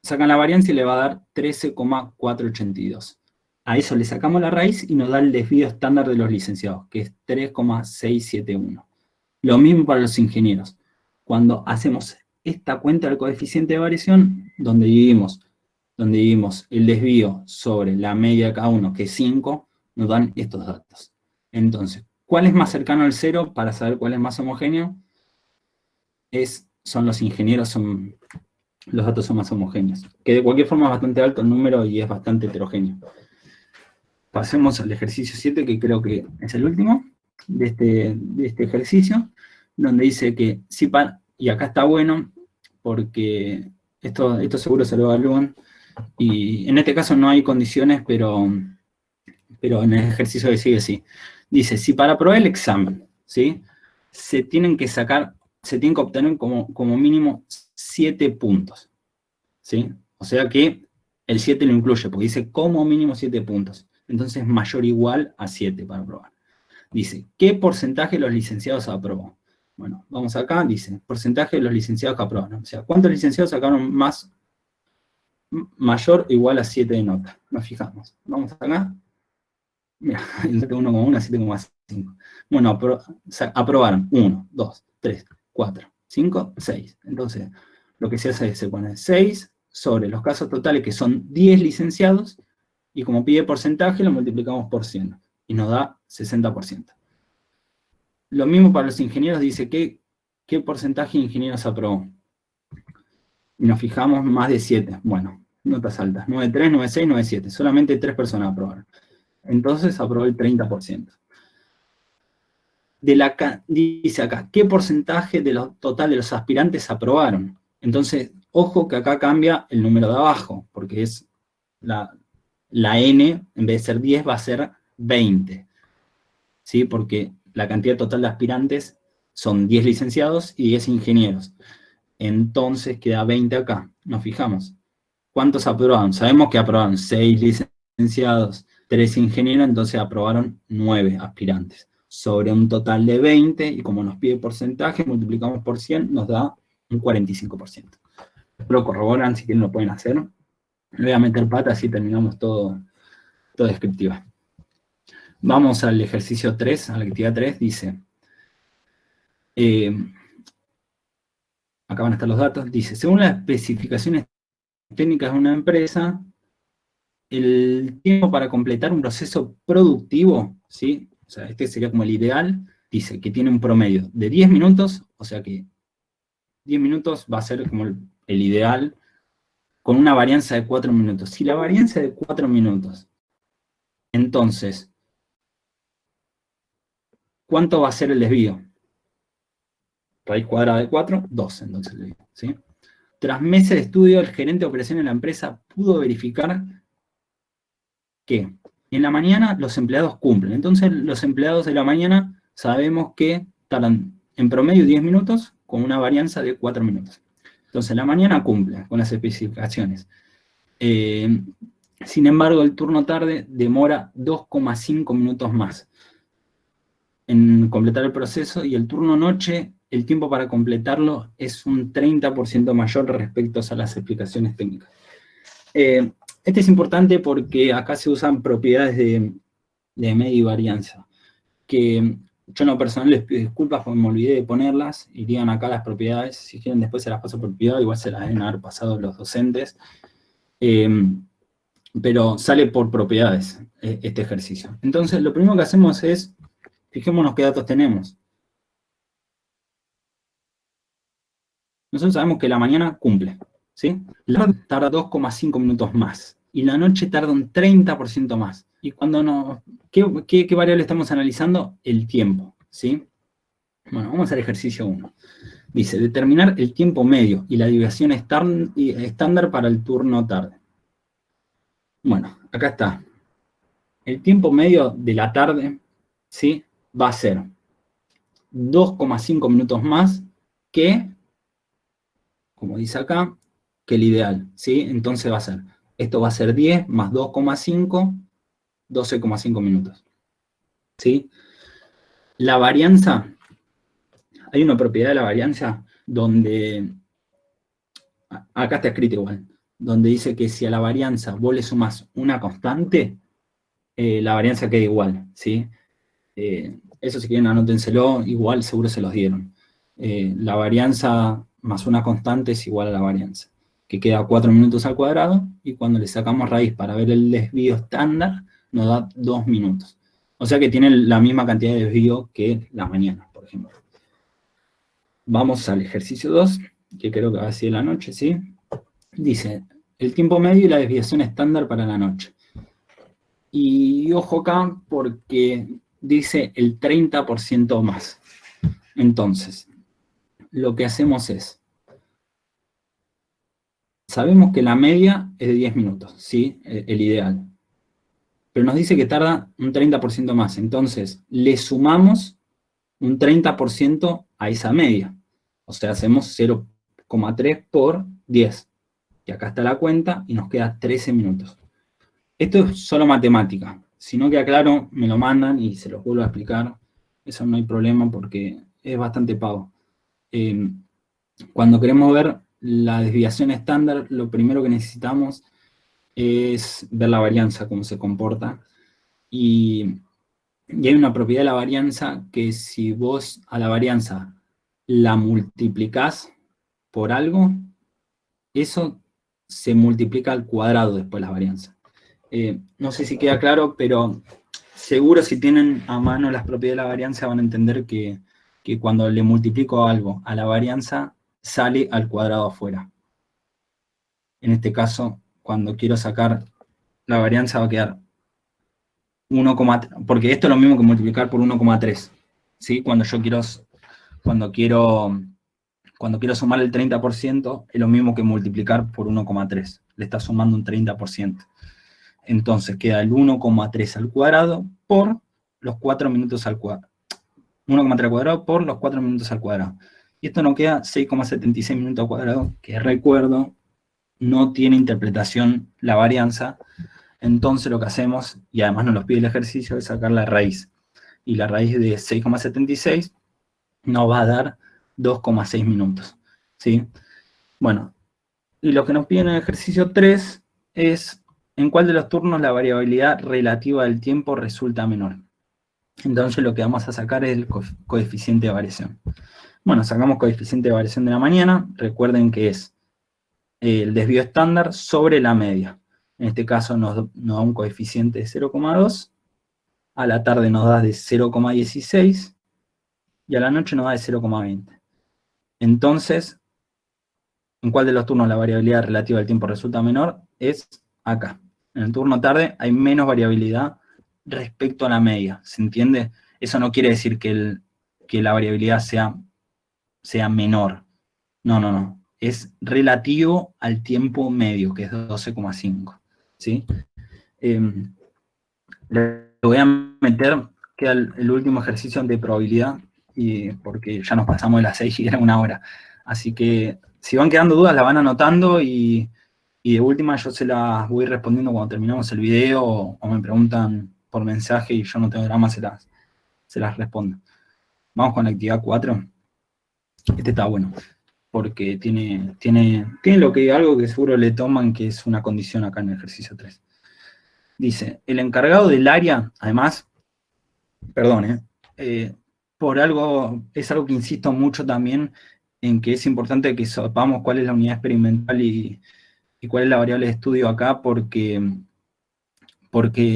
B: sacan la varianza y le va a dar 13,482. A eso le sacamos la raíz y nos da el desvío estándar de los licenciados, que es 3,671. Lo mismo para los ingenieros. Cuando hacemos esta cuenta del coeficiente de variación, donde dividimos el desvío sobre la media de cada uno, que es 5, nos dan estos datos. Entonces, ¿cuál es más cercano al 0 para saber cuál es más homogéneo? Son los ingenieros, los datos son más homogéneos. Que de cualquier forma es bastante alto el número y es bastante heterogéneo. Pasemos al ejercicio 7, que creo que es el último de este ejercicio, donde dice que si y acá está bueno, porque esto seguro se lo evalúan, y en este caso no hay condiciones, pero en el ejercicio que sigue sí. Dice, si para aprobar el examen, ¿sí? se tienen que obtener como mínimo 7 puntos, ¿sí? O sea que el 7 lo incluye, porque dice como mínimo 7 puntos. Entonces mayor o igual a 7 para aprobar. Dice, ¿qué porcentaje de los licenciados aprobó? Bueno, vamos acá, dice, porcentaje de los licenciados que aprobaron. O sea, ¿cuántos licenciados sacaron mayor o igual a 7 de nota? Nos fijamos. Vamos acá. Mira, el 1,1 a 7,5. Bueno, aprobaron 1, 2, 3, 4, 5, 6. Entonces, lo que se hace es se pone 6 sobre los casos totales, que son 10 licenciados, y como pide porcentaje, lo multiplicamos por 100, y nos da 60%. Lo mismo para los ingenieros, dice, ¿qué porcentaje de ingenieros aprobó? Y nos fijamos más de 7. Bueno, notas altas, 9,3, 9,6, 9,7. Solamente 3 personas aprobaron. Entonces aprobó el 30%. Dice acá, ¿qué porcentaje total de los aspirantes aprobaron? Entonces, ojo que acá cambia el número de abajo, porque es la N, en vez de ser 10, va a ser 20. ¿Sí? Porque la cantidad total de aspirantes son 10 licenciados y 10 ingenieros. Entonces queda 20 acá. Nos fijamos. ¿Cuántos aprobaron? Sabemos que aprobaron 6 licenciados, 3 ingenieros, entonces aprobaron 9 aspirantes. Sobre un total de 20, y como nos pide porcentaje, multiplicamos por 100, nos da un 45%. Lo corroboran, si quieren lo pueden hacer. Le voy a meter pata, así terminamos todo descriptiva. Vamos al ejercicio 3, a la actividad 3, dice, Acá van a estar los datos. Dice, según las especificaciones técnicas de una empresa, el tiempo para completar un proceso productivo, ¿sí? O sea, este sería como el ideal, dice que tiene un promedio de 10 minutos, o sea que 10 minutos va a ser como el ideal, con una varianza de 4 minutos. Si la varianza es de 4 minutos, entonces, ¿cuánto va a ser el desvío? Raíz cuadrada de 4, 2, entonces el desvío, ¿sí? Tras meses de estudio, el gerente de operaciones de la empresa pudo verificar que en la mañana los empleados cumplen. Entonces, los empleados de la mañana sabemos que tardan en promedio 10 minutos con una varianza de 4 minutos. Entonces, la mañana cumple con las especificaciones. Sin embargo, el turno tarde demora 2,5 minutos más en completar el proceso, y el turno noche, el tiempo para completarlo es un 30% mayor respecto a las explicaciones técnicas. Este es importante porque acá se usan propiedades de media y varianza, que yo en lo personal les pido disculpas porque me olvidé de ponerlas, irían acá las propiedades, si quieren después se las paso por privado, igual se las deben haber pasado los docentes, pero sale por propiedades este ejercicio. Entonces lo primero que hacemos es, fijémonos qué datos tenemos. Nosotros sabemos que la mañana cumple, ¿sí? La tarde tarda 2,5 minutos más, y la noche tarda un 30% más. Y cuando no, ¿qué variable estamos analizando? El tiempo, ¿sí? Bueno, vamos al ejercicio 1. Dice, determinar el tiempo medio y la desviación estándar para el turno tarde. Bueno, acá está. El tiempo medio de la tarde, ¿sí? Va a ser 2,5 minutos más que, como dice acá, que el ideal, ¿sí? Entonces va a ser, esto va a ser 10 más 2,5, 12,5 minutos, ¿sí? La varianza, hay una propiedad de la varianza donde, acá está escrito igual, donde dice que si a la varianza vos le sumás una constante, la varianza queda igual, ¿sí? Eso si quieren anótenselo, igual seguro se los dieron. La varianza más una constante es igual a la varianza, que queda 4 minutos al cuadrado, y cuando le sacamos raíz para ver el desvío estándar, nos da 2 minutos. O sea que tiene la misma cantidad de desvío que la mañana, por ejemplo. Vamos al ejercicio 2, que creo que va a ser la noche, ¿sí? Dice, el tiempo medio y la desviación estándar para la noche. Y ojo acá porque dice el 30% más. Entonces, lo que hacemos es, sabemos que la media es de 10 minutos, ¿sí? El ideal. Pero nos dice que tarda un 30% más. Entonces, le sumamos un 30% a esa media. O sea, hacemos 0,3 por 10. Y acá está la cuenta y nos queda 13 minutos. Esto es solo matemática. Si no queda claro, me lo mandan y se los vuelvo a explicar. Eso no hay problema porque es bastante pago. Cuando queremos ver la desviación estándar, lo primero que necesitamos es ver la varianza, cómo se comporta. Y hay una propiedad de la varianza que si vos a la varianza la multiplicás por algo, eso se multiplica al cuadrado después la varianza. No sé si queda claro, pero seguro si tienen a mano las propiedades de la varianza van a entender que cuando le multiplico algo a la varianza, sale al cuadrado afuera. En este caso, cuando quiero sacar la varianza va a quedar 1, porque esto es lo mismo que multiplicar por 1,3, ¿sí? Cuando quiero sumar el 30%, es lo mismo que multiplicar por 1,3. Le está sumando un 30%. Entonces queda el 1,3 al cuadrado por los 4 minutos al cuadrado. 1,3 al cuadrado por los 4 minutos al cuadrado. Y esto nos queda 6,76 minutos al cuadrado, que recuerdo, no tiene interpretación la varianza. Entonces lo que hacemos, y además nos lo pide el ejercicio, es sacar la raíz. Y la raíz de 6,76 nos va a dar 2,6 minutos. ¿Sí? Bueno, y lo que nos pide en el ejercicio 3 es en cuál de los turnos la variabilidad relativa del tiempo resulta menor. Entonces lo que vamos a sacar es el coeficiente de variación. Bueno, sacamos coeficiente de variación de la mañana. Recuerden que es el desvío estándar sobre la media. En este caso nos da un coeficiente de 0,2. A la tarde nos da de 0,16. Y a la noche nos da de 0,20. Entonces, ¿en cuál de los turnos la variabilidad relativa al tiempo resulta menor? Es acá. En el turno tarde hay menos variabilidad respecto a la media. ¿Se entiende? Eso no quiere decir que la variabilidad sea menor. No, no, no. Es relativo al tiempo medio, que es 12,5. ¿Sí? Le voy a meter, queda el último ejercicio de probabilidad, porque ya nos pasamos de las 6 y era 1 hora. Así que si van quedando dudas, la van anotando y de última yo se las voy respondiendo cuando terminamos el video o me preguntan por mensaje y yo no tengo drama, se las respondo. Vamos con la actividad 4. Este está bueno, porque tiene algo que seguro le toman, que es una condición acá en el ejercicio 3. Dice, el encargado del área, además, perdón, es algo que insisto mucho también en que es importante que sepamos cuál es la unidad experimental y cuál es la variable de estudio acá, porque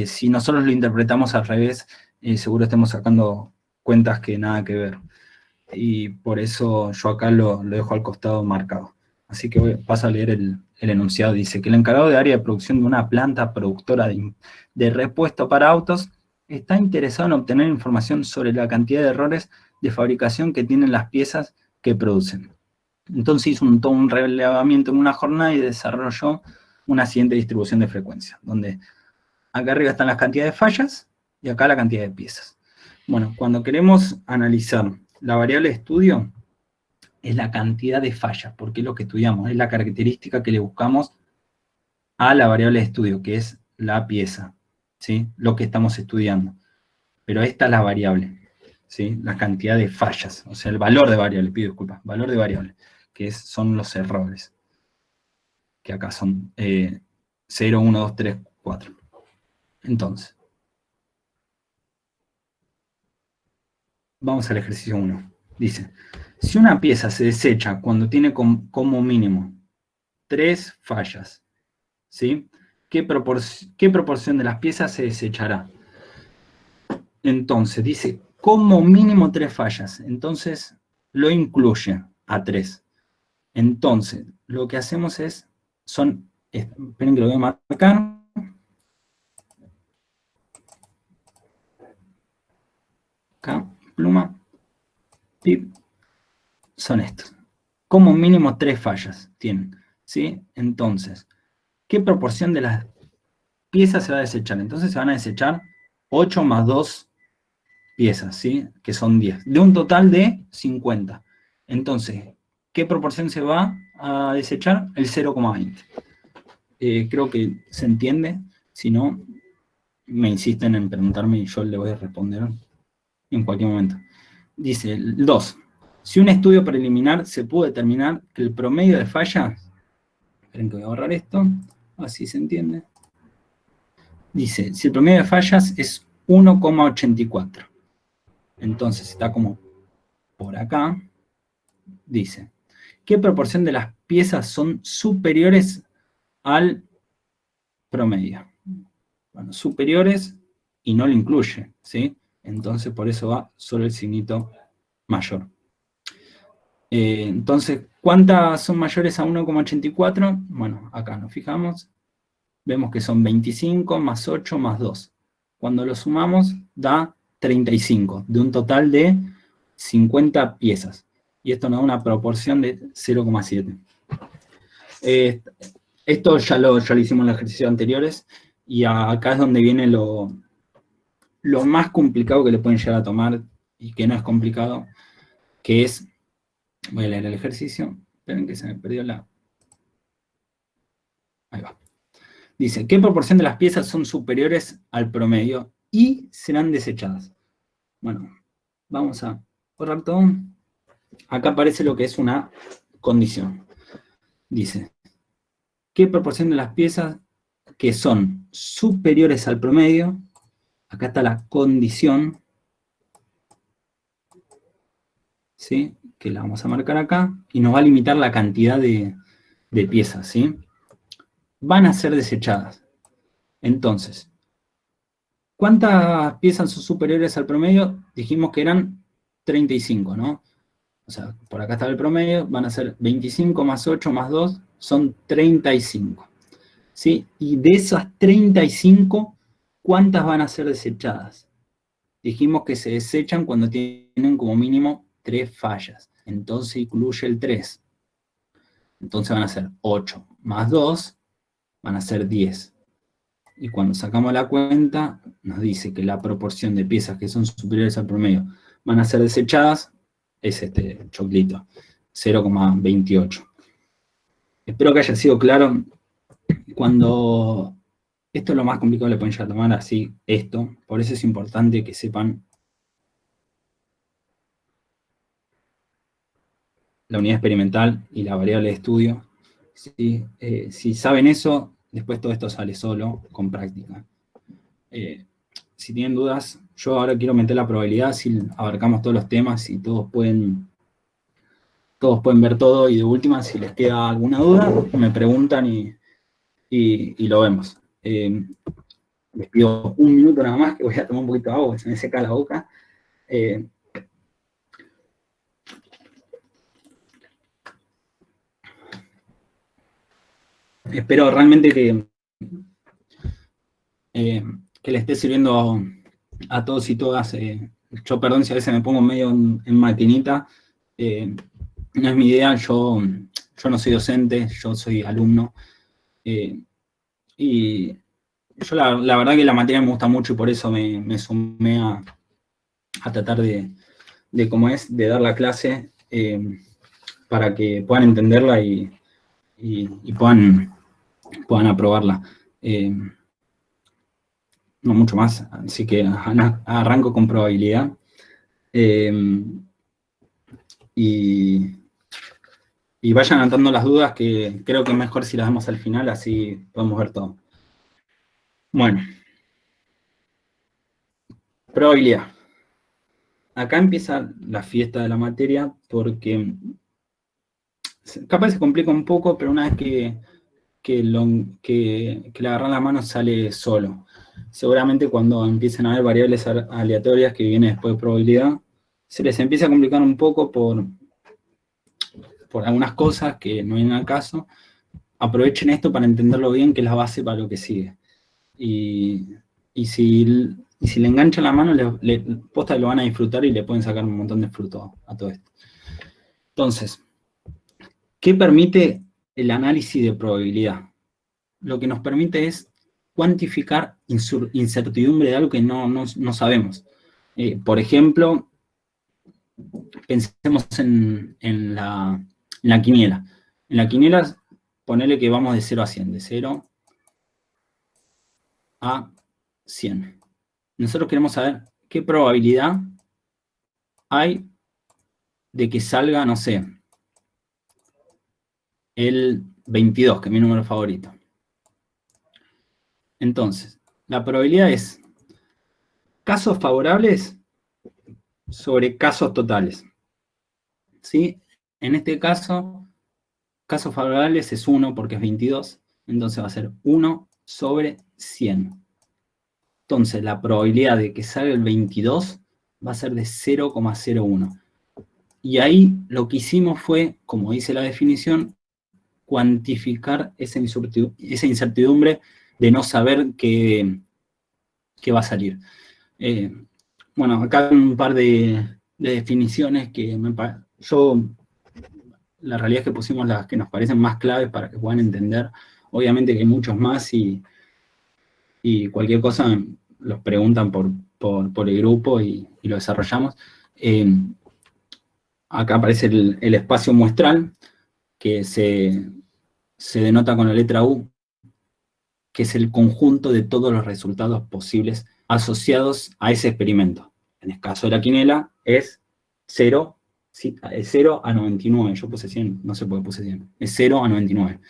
B: si nosotros lo interpretamos al revés, seguro estemos sacando cuentas que nada que ver. Y por eso yo acá lo dejo al costado marcado. Así que paso a leer el enunciado. Dice que el encargado de área de producción de una planta productora de repuesto para autos está interesado en obtener información sobre la cantidad de errores de fabricación que tienen las piezas que producen. Entonces hizo todo un relevamiento en una jornada y desarrolló una siguiente distribución de frecuencia, donde acá arriba están las cantidades de fallas y acá la cantidad de piezas. Bueno, cuando queremos analizar la variable de estudio, es la cantidad de fallas, porque es lo que estudiamos, es la característica que le buscamos a la variable de estudio, que es la pieza, ¿sí? Lo que estamos estudiando. Pero esta es la variable, ¿sí? La cantidad de fallas, o sea, el valor de variable, pido disculpas, valor de variable, que son los errores, que acá son 0, 1, 2, 3, 4. Entonces, vamos al ejercicio 1. Dice, si una pieza se desecha cuando tiene como mínimo 3 fallas, ¿sí? ¿Qué proporción de las piezas se desechará? Entonces, dice, como mínimo 3 fallas. Entonces, lo incluye a 3. Entonces, lo que hacemos esperen que lo voy a marcar. Acá, pluma. Pip. Son estos. Como mínimo 3 fallas tienen, ¿sí? Entonces, ¿qué proporción de las piezas se va a desechar? Entonces se van a desechar 8 más 2 piezas, ¿sí? Que son 10. De un total de 50. Entonces, ¿qué proporción se va a desechar? El 0,20. Creo que se entiende. Si no, me insisten en preguntarme y yo le voy a responder en cualquier momento. Dice el 2. Si un estudio preliminar se pudo determinar que el promedio de fallas, esperen que voy a borrar esto, así se entiende. Dice, si el promedio de fallas es 1,84. Entonces está como por acá. Dice, ¿qué proporción de las piezas son superiores al promedio? Bueno, superiores y no lo incluye, ¿sí? Entonces por eso va solo el signito mayor. Entonces, ¿cuántas son mayores a 1,84? Bueno, acá nos fijamos. Vemos que son 25 más 8 más 2. Cuando lo sumamos da 35, de un total de 50 piezas. Y esto nos da una proporción de 0,7. Esto ya lo hicimos en los ejercicios anteriores, y acá es donde viene lo más complicado que le pueden llegar a tomar, y que no es complicado, que es, voy a leer el ejercicio, esperen que se me perdió ahí va. Dice, ¿qué proporción de las piezas son superiores al promedio y serán desechadas? Bueno, vamos a borrar todo. Acá aparece lo que es una condición. Dice, ¿qué proporción de las piezas que son superiores al promedio? Acá está la condición, ¿sí? Que la vamos a marcar acá, y nos va a limitar la cantidad de piezas, ¿sí? Van a ser desechadas. Entonces, ¿cuántas piezas son superiores al promedio? Dijimos que eran 35, ¿no? O sea, por acá está el promedio, van a ser 25 más 8 más 2, son 35. ¿Sí? Y de esas 35, ¿cuántas van a ser desechadas? Dijimos que se desechan cuando tienen como mínimo 3 fallas. Entonces incluye el 3. Entonces van a ser 8 más 2, van a ser 10. Y cuando sacamos la cuenta, nos dice que la proporción de piezas que son superiores al promedio van a ser desechadas, es este choclito, 0,28. Espero que haya sido claro. Cuando esto es lo más complicado, le pueden ya tomar así esto, por eso es importante que sepan la unidad experimental y la variable de estudio. ¿Sí? Si saben eso, después todo esto sale solo con práctica. Si tienen dudas, yo ahora quiero meter la probabilidad, si abarcamos todos los temas y todos pueden ver todo, y de última, si les queda alguna duda, me preguntan y lo vemos. Les pido un minuto nada más, que voy a tomar un poquito de agua, porque se me seca la boca. Espero realmente que le esté sirviendo a todos y todas. Yo, perdón si a veces me pongo medio en maquinita. No es mi idea, yo no soy docente, yo soy alumno. Y yo la verdad que la materia me gusta mucho y por eso me sumé a tratar de cómo es, de dar la clase, para que puedan entenderla y puedan aprobarla. No mucho más, así que arranco con probabilidad. Y vayan anotando las dudas, que creo que es mejor si las damos al final, así podemos ver todo. Bueno. Probabilidad. Acá empieza la fiesta de la materia, porque capaz se complica un poco, pero una vez que le agarran la mano sale solo. Seguramente cuando empiecen a haber variables aleatorias que vienen después de probabilidad, se les empieza a complicar un poco por algunas cosas que no vienen al caso. Aprovechen esto para entenderlo bien, que es la base para lo que sigue. Y si le enganchan la mano, posta lo van a disfrutar y le pueden sacar un montón de fruto a todo esto. Entonces, ¿qué permite el análisis de probabilidad? Lo que nos permite es cuantificar incertidumbre de algo que no sabemos. Por ejemplo, pensemos en la quiniela. En la quiniela, ponele que vamos de 0 a 100, de 0 a 100. Nosotros queremos saber qué probabilidad hay de que salga, no sé, el 22, que es mi número favorito. Entonces, la probabilidad es casos favorables sobre casos totales. ¿Sí? En este caso, casos favorables es 1 porque es 22, entonces va a ser 1 sobre 100. Entonces, la probabilidad de que salga el 22 va a ser de 0,01. Y ahí lo que hicimos fue, como dice la definición, cuantificar esa incertidumbre de no saber qué va a salir. Bueno, acá hay un par de definiciones que la realidad es que pusimos las que nos parecen más claves para que puedan entender. Obviamente que hay muchos más y cualquier cosa los preguntan por el grupo y lo desarrollamos. Acá aparece el espacio muestral, que se denota con la letra U, que es el conjunto de todos los resultados posibles asociados a ese experimento. En el caso de la quinela es 0 a 99. Yo puse 100, no sé por qué puse 100. Es 0 a 99.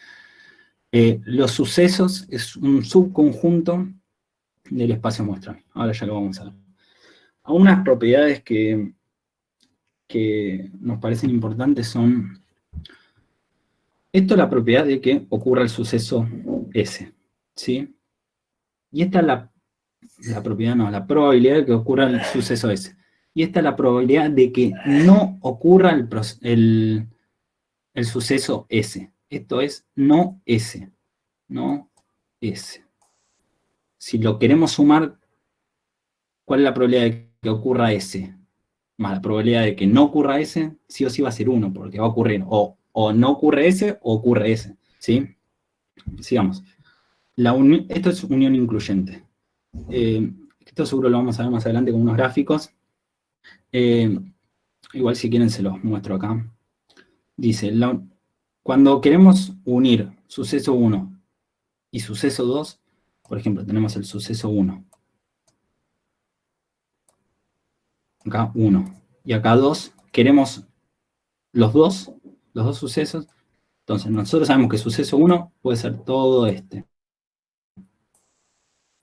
B: Los sucesos es un subconjunto del espacio muestral. Ahora ya lo vamos a ver. Algunas propiedades que que nos parecen importantes son, esto es la propiedad de que ocurra el suceso S, ¿sí? Y esta es la propiedad, no, la probabilidad de que ocurra el suceso S. Y esta es la probabilidad de que no ocurra el suceso S. Esto es no S, no S. Si lo queremos sumar, ¿cuál es la probabilidad de que ocurra S? Más la probabilidad de que no ocurra S, sí o sí va a ser 1, porque va a ocurrir o no ocurre S o ocurre S, ¿sí? Sigamos. Esto es unión incluyente. Esto seguro lo vamos a ver más adelante con unos gráficos. Igual si quieren se los muestro acá. Dice, cuando queremos unir suceso 1 y suceso 2, por ejemplo, tenemos el suceso 1. Acá 1. Y acá 2. Queremos los dos sucesos. Entonces, nosotros sabemos que suceso 1 puede ser todo este.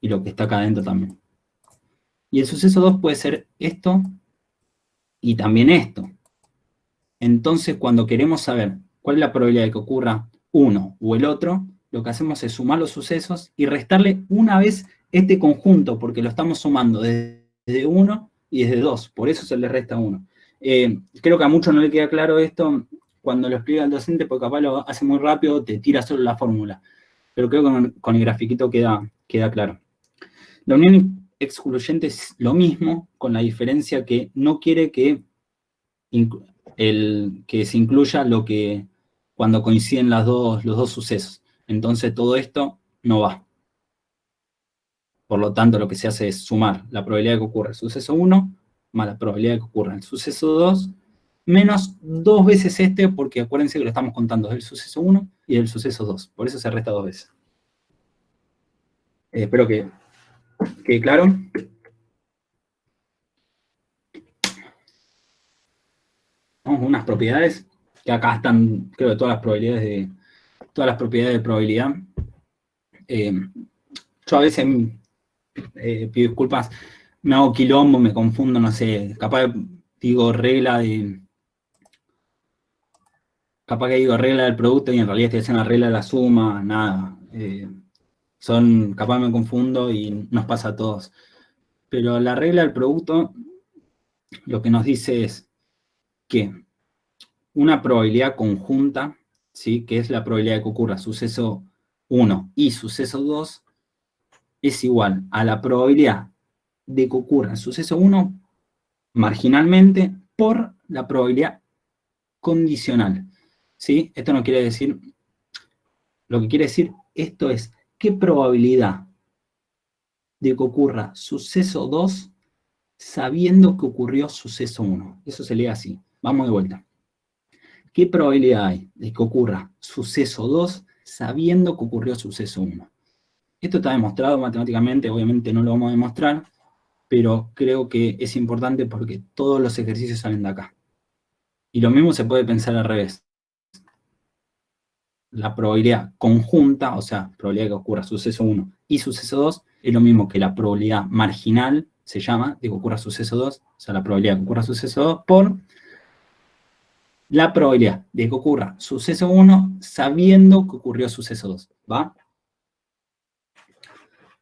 B: Y lo que está acá adentro también. Y el suceso 2 puede ser esto y también esto. Entonces, cuando queremos saber cuál es la probabilidad de que ocurra uno o el otro, lo que hacemos es sumar los sucesos y restarle una vez este conjunto, porque lo estamos sumando desde 1 y desde 2, por eso se le resta 1. Creo que a muchos no le queda claro esto cuando lo explica el docente, porque capaz lo hace muy rápido, te tira solo la fórmula. Pero creo que con el grafiquito queda claro. La unión excluyente es lo mismo, con la diferencia que no quiere que se incluya lo que cuando coinciden los dos sucesos. Entonces todo esto no va. Por lo tanto, lo que se hace es sumar la probabilidad de que ocurra el suceso 1 más la probabilidad de que ocurra el suceso 2 menos 2 veces este, porque acuérdense que lo estamos contando del suceso 1 y del suceso 2. Por eso se resta 2 veces. Espero que quede claro. Vamos a unas propiedades que acá están, creo, todas las propiedades de probabilidad. Yo a veces pido disculpas, me hago quilombo, me confundo, no sé, capaz digo capaz que digo regla del producto y en realidad estoy haciendo la regla de la suma, nada. Capaz me confundo y nos pasa a todos. Pero la regla del producto lo que nos dice es que una probabilidad conjunta, ¿sí? Que es la probabilidad de que ocurra suceso 1 y suceso 2, es igual a la probabilidad de que ocurra suceso 1 marginalmente por la probabilidad condicional. ¿Sí? Esto no quiere decir, lo que quiere decir esto es qué probabilidad de que ocurra suceso 2 sabiendo que ocurrió suceso 1. Eso se lee así. Vamos de vuelta. ¿Qué probabilidad hay de que ocurra suceso 2 sabiendo que ocurrió suceso 1? Esto está demostrado matemáticamente, obviamente no lo vamos a demostrar, pero creo que es importante porque todos los ejercicios salen de acá. Y lo mismo se puede pensar al revés. La probabilidad conjunta, o sea, probabilidad de que ocurra suceso 1 y suceso 2, es lo mismo que la probabilidad marginal, se llama, de que ocurra suceso 2, o sea, la probabilidad de que ocurra suceso 2 por la probabilidad de que ocurra suceso 1 sabiendo que ocurrió suceso 2. ¿Va?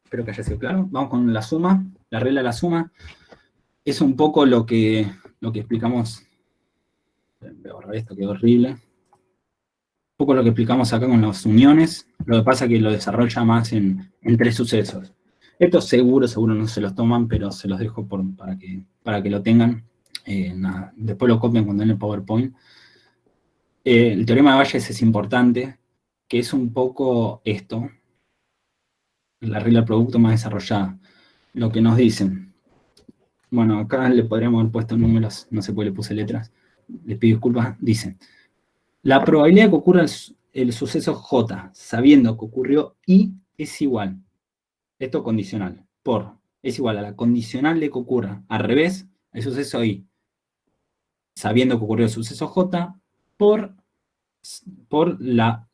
B: Espero que haya sido claro. Vamos con la suma, la regla de la suma. Es un poco lo que explicamos. Voy a borrar esto, quedó horrible. Un poco lo que explicamos acá con las uniones. Lo que pasa es que lo desarrolla más en 3 sucesos. Esto seguro no se los toman, pero se los dejo para que lo tengan. Nada, después lo copian cuando den el PowerPoint. El teorema de Bayes es importante, que es un poco esto, la regla del producto más desarrollada. Lo que nos dicen. Bueno, acá le podríamos haber puesto números, no sé por qué le puse letras. Les pido disculpas. Dice, la probabilidad de que ocurra el suceso J, sabiendo que ocurrió I, es igual. Esto condicional. Es igual a la condicional de que ocurra al revés, el suceso I, sabiendo que ocurrió el suceso J, por la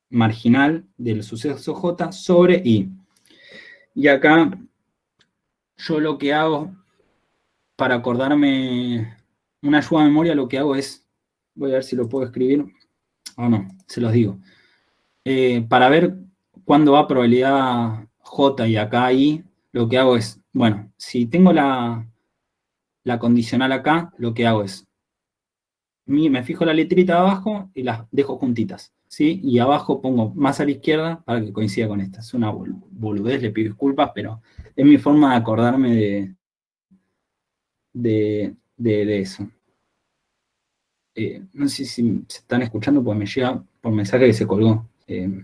B: marginal del suceso J sobre I. Y acá yo lo que hago para acordarme una ayuda a memoria lo que hago es, voy a ver si lo puedo escribir, o no, se los digo. Para ver cuándo va probabilidad J y acá I, lo que hago es, bueno, si tengo la condicional acá, lo que hago es, me fijo la letrita de abajo y las dejo juntitas, ¿sí? Y abajo pongo más a la izquierda para que coincida con esta. Es una boludez, le pido disculpas, pero es mi forma de acordarme de eso. No sé si se están escuchando porque me llega por mensaje que se colgó. Espérenme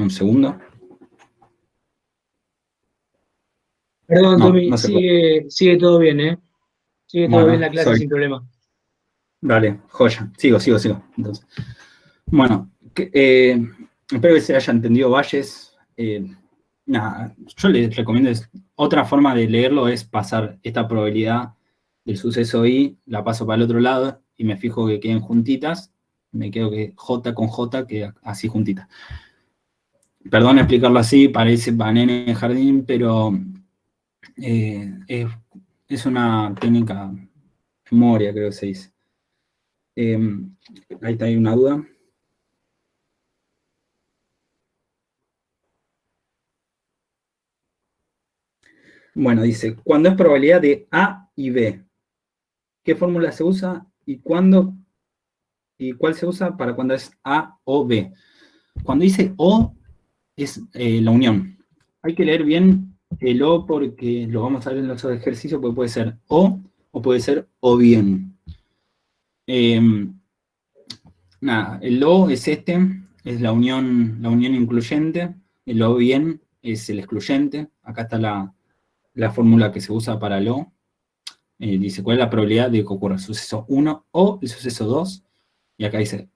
B: un segundo.
C: Perdón,
B: No,
C: Tommy,
B: no se colgó.
C: sigue todo bien, ¿eh? Sigue todo bien
B: Bueno,
C: la clase sin problema.
B: dale, joya. Sigo. Entonces, bueno, espero que se haya entendido Valles. Nada, yo les recomiendo, otra forma de leerlo es pasar esta probabilidad del suceso I, la paso para el otro lado y me fijo que queden juntitas, me quedo que J con J queda así juntita. Perdón explicarlo así, parece banana en jardín, pero es una técnica memoria, creo que se dice. Ahí está, hay una duda. Bueno, dice, cuando es probabilidad de A y B, ¿qué fórmula se usa y cuándo y cuál se usa para cuando es A o B? Cuando dice O, es la unión. Hay que leer bien el O porque lo vamos a ver en los ejercicios, porque puede ser o puede ser o bien. Nada, el O es es la unión incluyente, el O bien es el excluyente. Acá está la fórmula que se usa para el O. Dice, ¿cuál es la probabilidad de que ocurra el suceso 1 o el suceso 2? Y acá dice,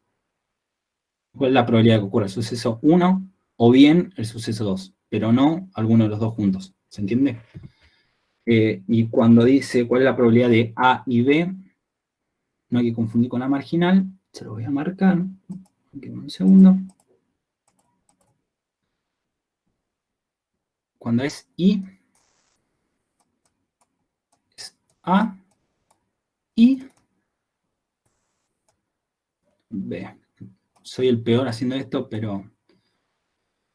B: ¿cuál es la probabilidad de que ocurra el suceso 1 o bien el suceso 2? Pero no alguno de los dos juntos. ¿Se entiende? Y cuando dice cuál es la probabilidad de A y B, no hay que confundir con la marginal. Se lo voy a marcar. Un segundo. Cuando es I, es A y B. Soy el peor haciendo esto, pero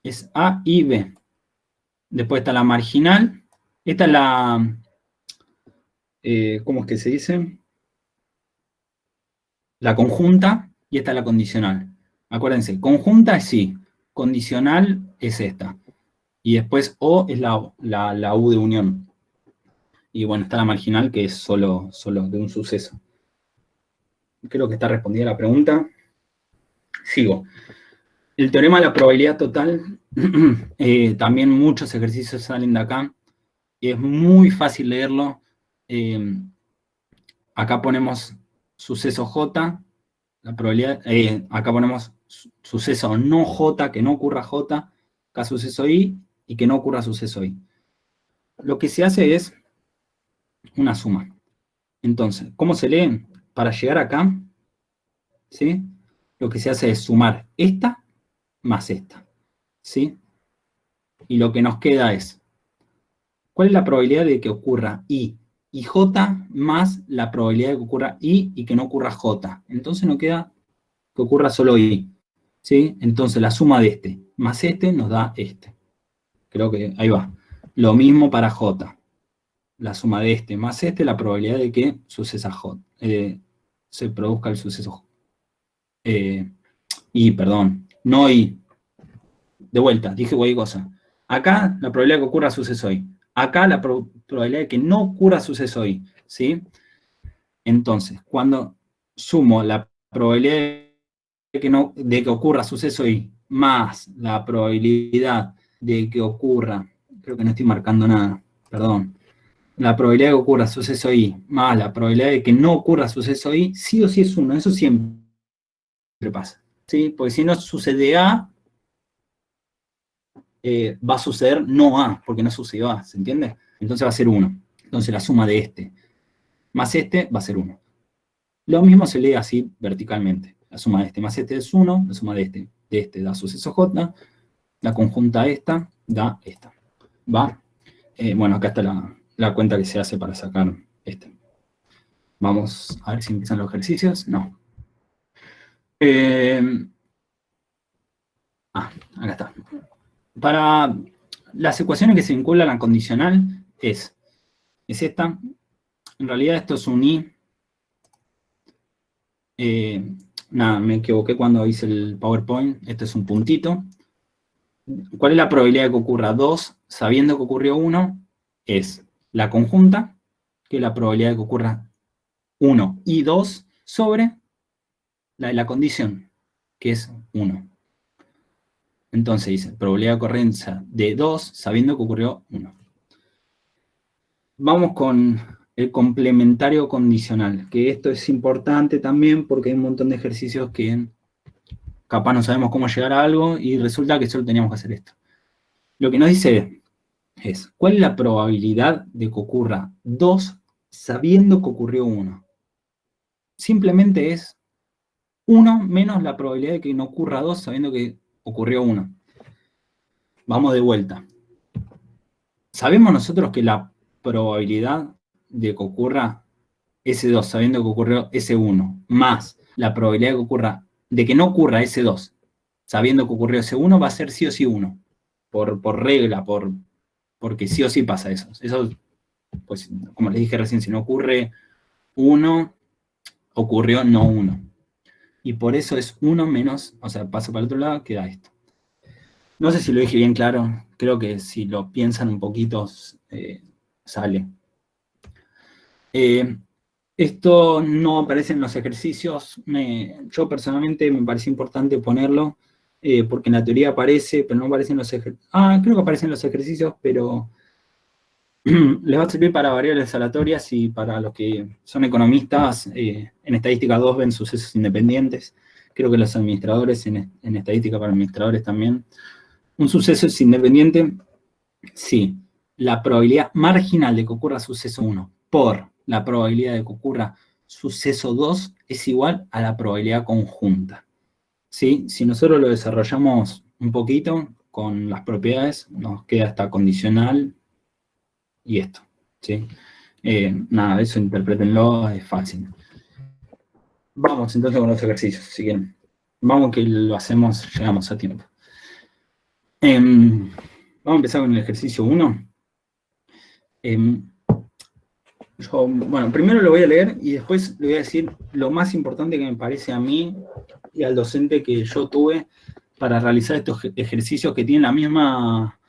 B: es A y B. Después está la marginal. Esta es la... ¿cómo es que se dice? La conjunta y esta es la condicional. Acuérdense, conjunta es sí, condicional es esta. Y después O es la U de unión. Y bueno, está la marginal que es solo de un suceso. Creo que está respondida la pregunta. Sigo. El teorema de la probabilidad total, también muchos ejercicios salen de acá. Y es muy fácil leerlo. Acá ponemos suceso J, la probabilidad, acá ponemos suceso no J, que no ocurra J, acá suceso I, y que no ocurra suceso I. Lo que se hace es una suma. Entonces, ¿cómo se lee? Para llegar acá, ¿sí? Lo que se hace es sumar esta más esta, ¿sí? Y lo que nos queda es, ¿cuál es la probabilidad de que ocurra I y J más la probabilidad de que ocurra I y que no ocurra J? Entonces nos queda que ocurra solo I, ¿sí? Entonces la suma de este más este nos da este. Creo que ahí va. Lo mismo para J. La suma de este más este, la probabilidad de que suceda J, se produzca el suceso I, perdón, no I. De vuelta, dije cualquier cosa. Acá la probabilidad de que ocurra suceso I. Acá la probabilidad de que no ocurra suceso I, ¿sí? Entonces, cuando sumo la probabilidad de que ocurra suceso I más la probabilidad de que ocurra, creo que no estoy marcando nada, perdón, la probabilidad de que ocurra suceso I más la probabilidad de que no ocurra suceso I, sí o sí es 1, eso siempre pasa, ¿sí? Porque si no sucede A, va a suceder no A, porque no sucedió A, ¿se entiende? Entonces va a ser 1. Entonces la suma de este más este va a ser 1. Lo mismo se lee así verticalmente. La suma de este más este es 1, la suma de este da suceso J, la conjunta esta da esta. ¿Va? Bueno, acá está la cuenta que se hace para sacar este. Vamos a ver si empiezan los ejercicios. No. Acá está. Para las ecuaciones que se vinculan a la condicional es esta. En realidad esto es un i. Nada, me equivoqué cuando hice el PowerPoint. Esto es un puntito. ¿Cuál es la probabilidad de que ocurra 2 sabiendo que ocurrió 1? Es la conjunta, que es la probabilidad de que ocurra 1 y 2 sobre la de la condición, que es 1. Entonces dice, probabilidad de ocurrencia de 2 sabiendo que ocurrió 1. Vamos con el complementario condicional, que esto es importante también porque hay un montón de ejercicios que capaz no sabemos cómo llegar a algo y resulta que solo teníamos que hacer esto. Lo que nos dice es, ¿cuál es la probabilidad de que ocurra 2 sabiendo que ocurrió 1? Simplemente es 1 menos la probabilidad de que no ocurra 2 sabiendo que ocurrió 1. Vamos de vuelta. Sabemos nosotros que la probabilidad de que ocurra S2 sabiendo que ocurrió S1 más la probabilidad de que no ocurra S2 sabiendo que ocurrió S1 va a ser sí o sí 1. Por regla, porque sí o sí pasa eso. Eso, pues, como les dije recién, si no ocurre 1, ocurrió no 1. Y por eso es 1 menos, o sea, pasa para el otro lado, queda esto. No sé si lo dije bien claro, creo que si lo piensan un poquito, sale. Esto no aparece en los ejercicios, yo personalmente me parece importante ponerlo, porque en la teoría aparece, pero no aparece en los ejercicios. Creo que aparece en los ejercicios, pero les va a servir para variables aleatorias y para los que son economistas, en estadística 2 ven sucesos independientes, creo que los administradores en estadística para administradores también. Un suceso es independiente si la probabilidad marginal de que ocurra suceso 1 por la probabilidad de que ocurra suceso 2 es igual a la probabilidad conjunta. ¿Sí? Si nosotros lo desarrollamos un poquito con las propiedades, nos queda esta condicional y esto. ¿Sí? Nada, eso interpretenlo, es fácil. Vamos entonces con los ejercicios, si quieren. Vamos que lo hacemos, llegamos a tiempo. Vamos a empezar con el ejercicio 1. Bueno, primero lo voy a leer y después le voy a decir lo más importante que me parece a mí y al docente que yo tuve para realizar estos ejercicios que tienen la misma...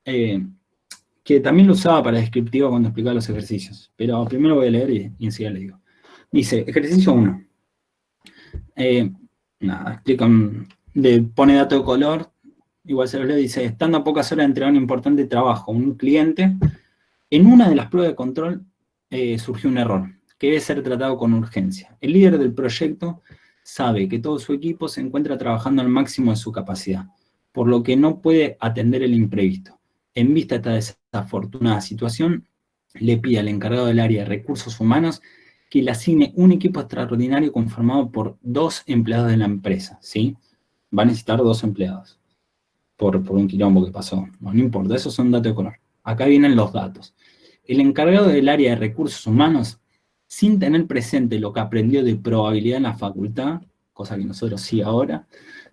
B: que también lo usaba para descriptiva cuando explicaba los ejercicios. Pero primero voy a leer y enseguida le digo. Dice, ejercicio 1. Nada, explican, le pone dato de color, igual se lo leo, dice, estando a pocas horas de entregar un importante trabajo a un cliente, en una de las pruebas de control surgió un error, que debe ser tratado con urgencia. El líder del proyecto sabe que todo su equipo se encuentra trabajando al máximo de su capacidad, por lo que no puede atender el imprevisto. En vista de esta desafortunada situación, le pide al encargado del área de recursos humanos que le asigne un equipo extraordinario conformado por 2 empleados de la empresa, ¿sí? Va a necesitar 2 empleados por un quilombo que pasó. No importa, esos son datos de color. Acá vienen los datos. El encargado del área de recursos humanos, sin tener presente lo que aprendió de probabilidad en la facultad, cosa que nosotros sí ahora,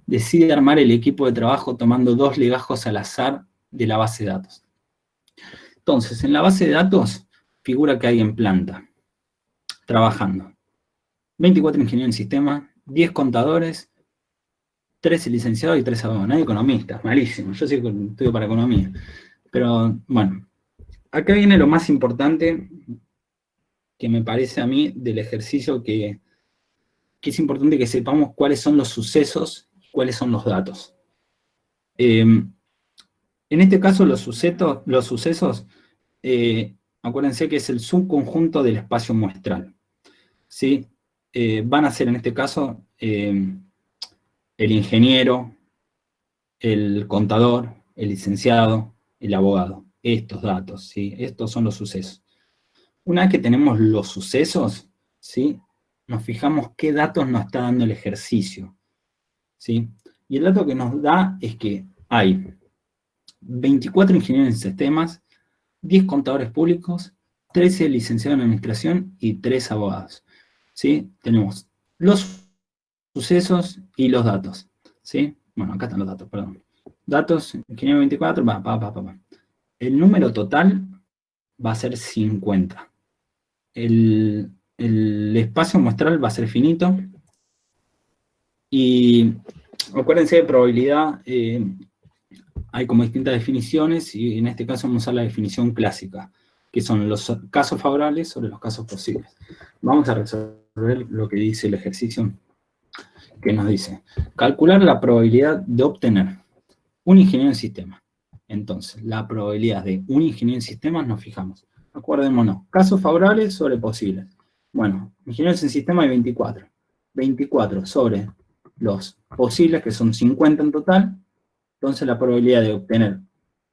B: decide armar el equipo de trabajo tomando 2 legajos al azar de la base de datos. Entonces, en la base de datos figura que hay en planta, trabajando, 24 ingenieros en sistema, 10 contadores, 13 licenciados y 3 abogados. No hay economistas, malísimo. Yo sí estudio para economía. Pero, bueno, acá viene lo más importante que me parece a mí del ejercicio que es importante que sepamos cuáles son los sucesos y cuáles son los datos. En este caso, los sucesos, acuérdense que es el subconjunto del espacio muestral. ¿Sí? Van a ser en este caso el ingeniero, el contador, el licenciado, el abogado. Estos datos, ¿sí? Estos son los sucesos. Una vez que tenemos los sucesos, ¿sí? Nos fijamos qué datos nos está dando el ejercicio, ¿sí? Y el dato que nos da es que hay 24 ingenieros en sistemas, 10 contadores públicos, 13 licenciados en administración y 3 abogados. ¿Sí? Tenemos los sucesos y los datos. ¿Sí? Bueno, acá están los datos, perdón. Datos, ingeniero 24, va. El número total va a ser 50. El espacio muestral va a ser finito. Y acuérdense de probabilidad, hay como distintas definiciones, y en este caso vamos a usar la definición clásica, que son los casos favorables sobre los casos posibles. Vamos a resolver lo que dice el ejercicio, que nos dice, calcular la probabilidad de obtener un ingeniero en sistemas. Entonces, la probabilidad de un ingeniero en sistemas nos fijamos. Acuérdémonos, casos favorables sobre posibles. Bueno, ingenieros en sistemas hay 24. 24 sobre los posibles, que son 50 en total. Entonces, la probabilidad de obtener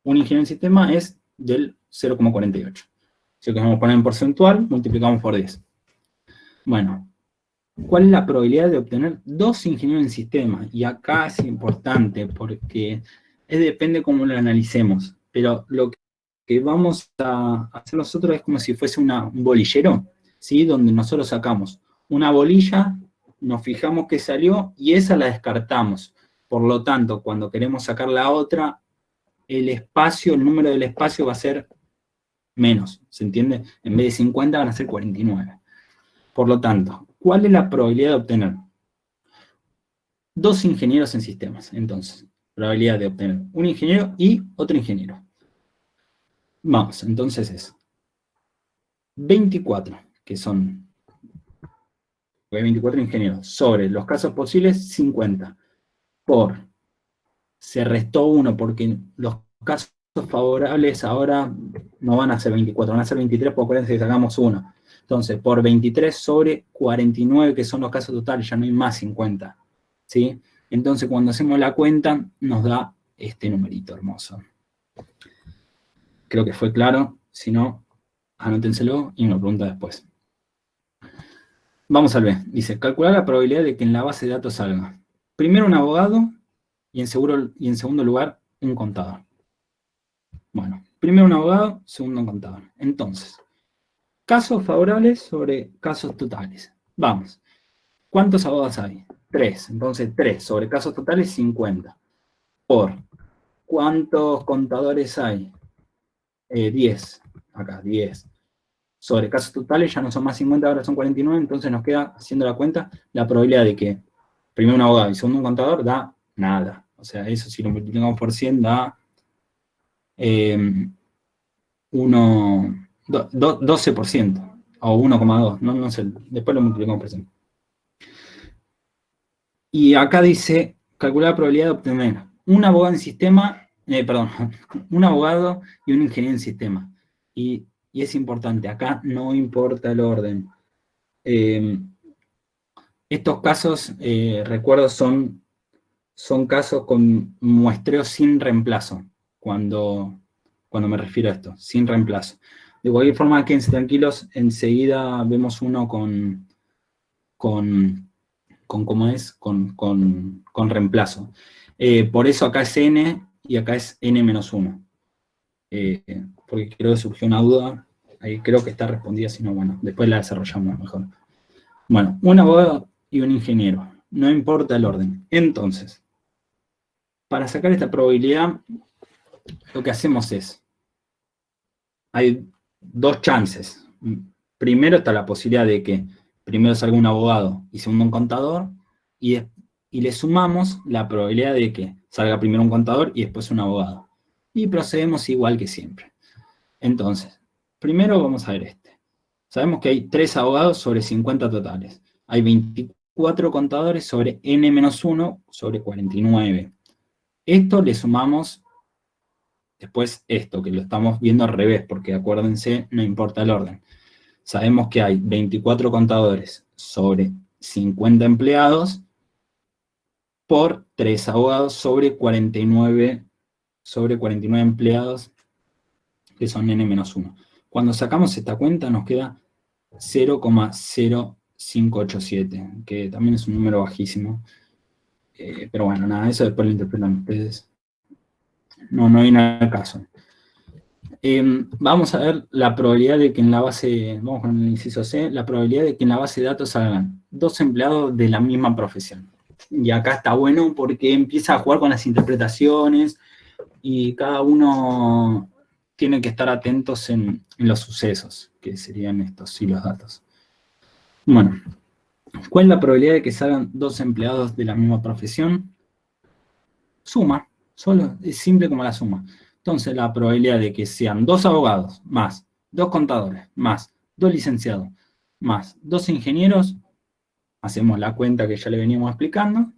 B: un ingeniero en sistema es del 0,48. Si lo queremos poner en porcentual, multiplicamos por 10. Bueno, ¿cuál es la probabilidad de obtener 2 ingenieros en sistemas? Y acá es importante porque depende cómo lo analicemos. Pero lo que vamos a hacer nosotros es como si fuese un bolillero, ¿sí? Donde nosotros sacamos una bolilla, nos fijamos que salió y esa la descartamos. Por lo tanto, cuando queremos sacar la otra, el número del espacio va a ser menos, ¿se entiende? En vez de 50 van a ser 49. Por lo tanto, ¿cuál es la probabilidad de obtener 2 ingenieros en sistemas? Entonces, probabilidad de obtener un ingeniero y otro ingeniero. Vamos, entonces es 24, que son 24 ingenieros, sobre los casos posibles, 50, se restó 1, porque los casos favorables ahora no van a ser 24, van a ser 23, porque acuérdense que sacamos 1. Entonces, por 23 sobre 49, que son los casos totales, ya no hay más 50. ¿Sí? Entonces, cuando hacemos la cuenta, nos da este numerito hermoso. Creo que fue claro. Si no, anótenselo y me lo pregunta después. Vamos al B. Dice, calcular la probabilidad de que en la base de datos salga primero un abogado y en segundo lugar un contador. Bueno, primero un abogado, segundo un contador. Entonces, casos favorables sobre casos totales. Vamos. ¿Cuántos abogados hay? 3. Entonces, 3 sobre casos totales, 50. Por ¿cuántos contadores hay? 10. Acá, 10. Sobre casos totales ya no son más 50, ahora son 49, entonces nos queda, haciendo la cuenta, la probabilidad de que primero un abogado y segundo un contador da nada. O sea, eso si lo multiplicamos por 100 da 12%, o 1,2, no sé, después lo multiplicamos por 100. Y acá dice, calcular la probabilidad de obtener un abogado en sistema, un abogado y un ingeniero en sistema. Y es importante, acá no importa el orden. Estos casos, recuerdo, son casos con muestreo sin reemplazo, cuando me refiero a esto, sin reemplazo. De cualquier forma, quédense tranquilos, enseguida vemos uno con ¿cómo es? Con reemplazo. Por eso acá es n y acá es n-1. Porque creo que surgió una duda, ahí creo que está respondida, si no, bueno, después la desarrollamos mejor. Bueno, un abogado y un ingeniero, no importa el orden. Entonces, para sacar esta probabilidad, lo que hacemos es, hay 2 chances. Primero está la posibilidad de que primero salga un abogado y segundo un contador, y le sumamos la probabilidad de que salga primero un contador y después un abogado. Y procedemos igual que siempre. Entonces, primero vamos a ver este. Sabemos que hay 3 abogados sobre 50 totales. Hay 24 contadores sobre n-1 sobre 49. Esto le sumamos después esto, que lo estamos viendo al revés, porque acuérdense, no importa el orden. Sabemos que hay 24 contadores sobre 50 empleados por 3 abogados sobre 49 empleados, que son n-1. Cuando sacamos esta cuenta nos queda 0,0587, que también es un número bajísimo. Pero bueno, nada, eso después lo interpretan ustedes. No viene al caso. Vamos a ver la probabilidad de que en la base, vamos con el inciso C, la probabilidad de que en la base de datos salgan 2 empleados de la misma profesión. Y acá está bueno porque empieza a jugar con las interpretaciones y cada uno tiene que estar atentos en los sucesos, que serían estos y los datos. Bueno, ¿cuál es la probabilidad de que salgan 2 empleados de la misma profesión? Suma, solo es simple como la suma. Entonces la probabilidad de que sean 2 abogados, más 2 contadores, más 2 licenciados, más 2 ingenieros, hacemos la cuenta que ya le venía explicando,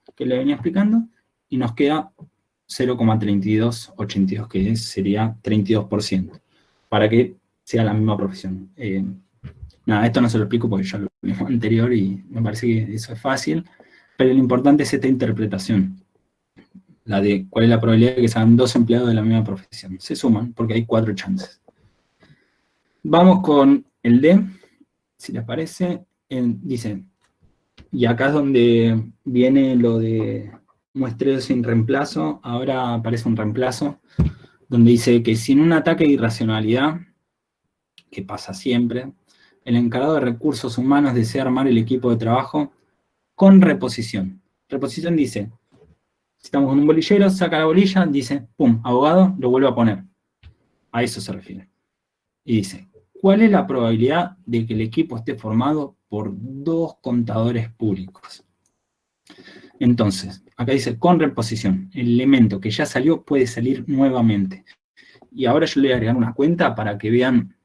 B: y nos queda 0,3282, que sería 32%, para que sea la misma profesión. Nada, esto no se lo explico porque ya lo vimos anterior y me parece que eso es fácil, pero lo importante es esta interpretación, la de cuál es la probabilidad de que sean 2 empleados de la misma profesión. Se suman porque hay 4 chances. Vamos con el D, si les parece. Dice, y acá es donde viene lo de muestreo sin reemplazo. Ahora aparece un reemplazo, donde dice que sin un ataque de irracionalidad, que pasa siempre, el encargado de recursos humanos desea armar el equipo de trabajo con reposición. Reposición dice, si estamos con un bolillero, saca la bolilla, dice, pum, abogado, lo vuelve a poner. A eso se refiere. Y dice, ¿cuál es la probabilidad de que el equipo esté formado por 2 contadores públicos? Entonces, acá dice, con reposición, el elemento que ya salió puede salir nuevamente. Y ahora yo le voy a agregar una cuenta para que vean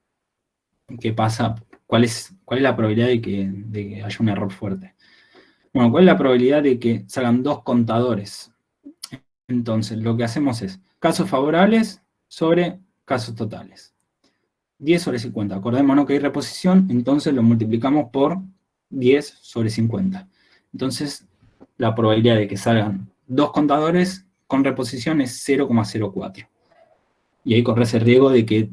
B: qué pasa, cuál es la probabilidad de que haya un error fuerte. Bueno, ¿cuál es la probabilidad de que salgan 2 contadores? Entonces, lo que hacemos es casos favorables sobre casos totales. 10 sobre 50. Acordémonos que hay reposición, entonces lo multiplicamos por 10 sobre 50. Entonces, la probabilidad de que salgan 2 contadores con reposición es 0,04. Y ahí corres el riesgo de que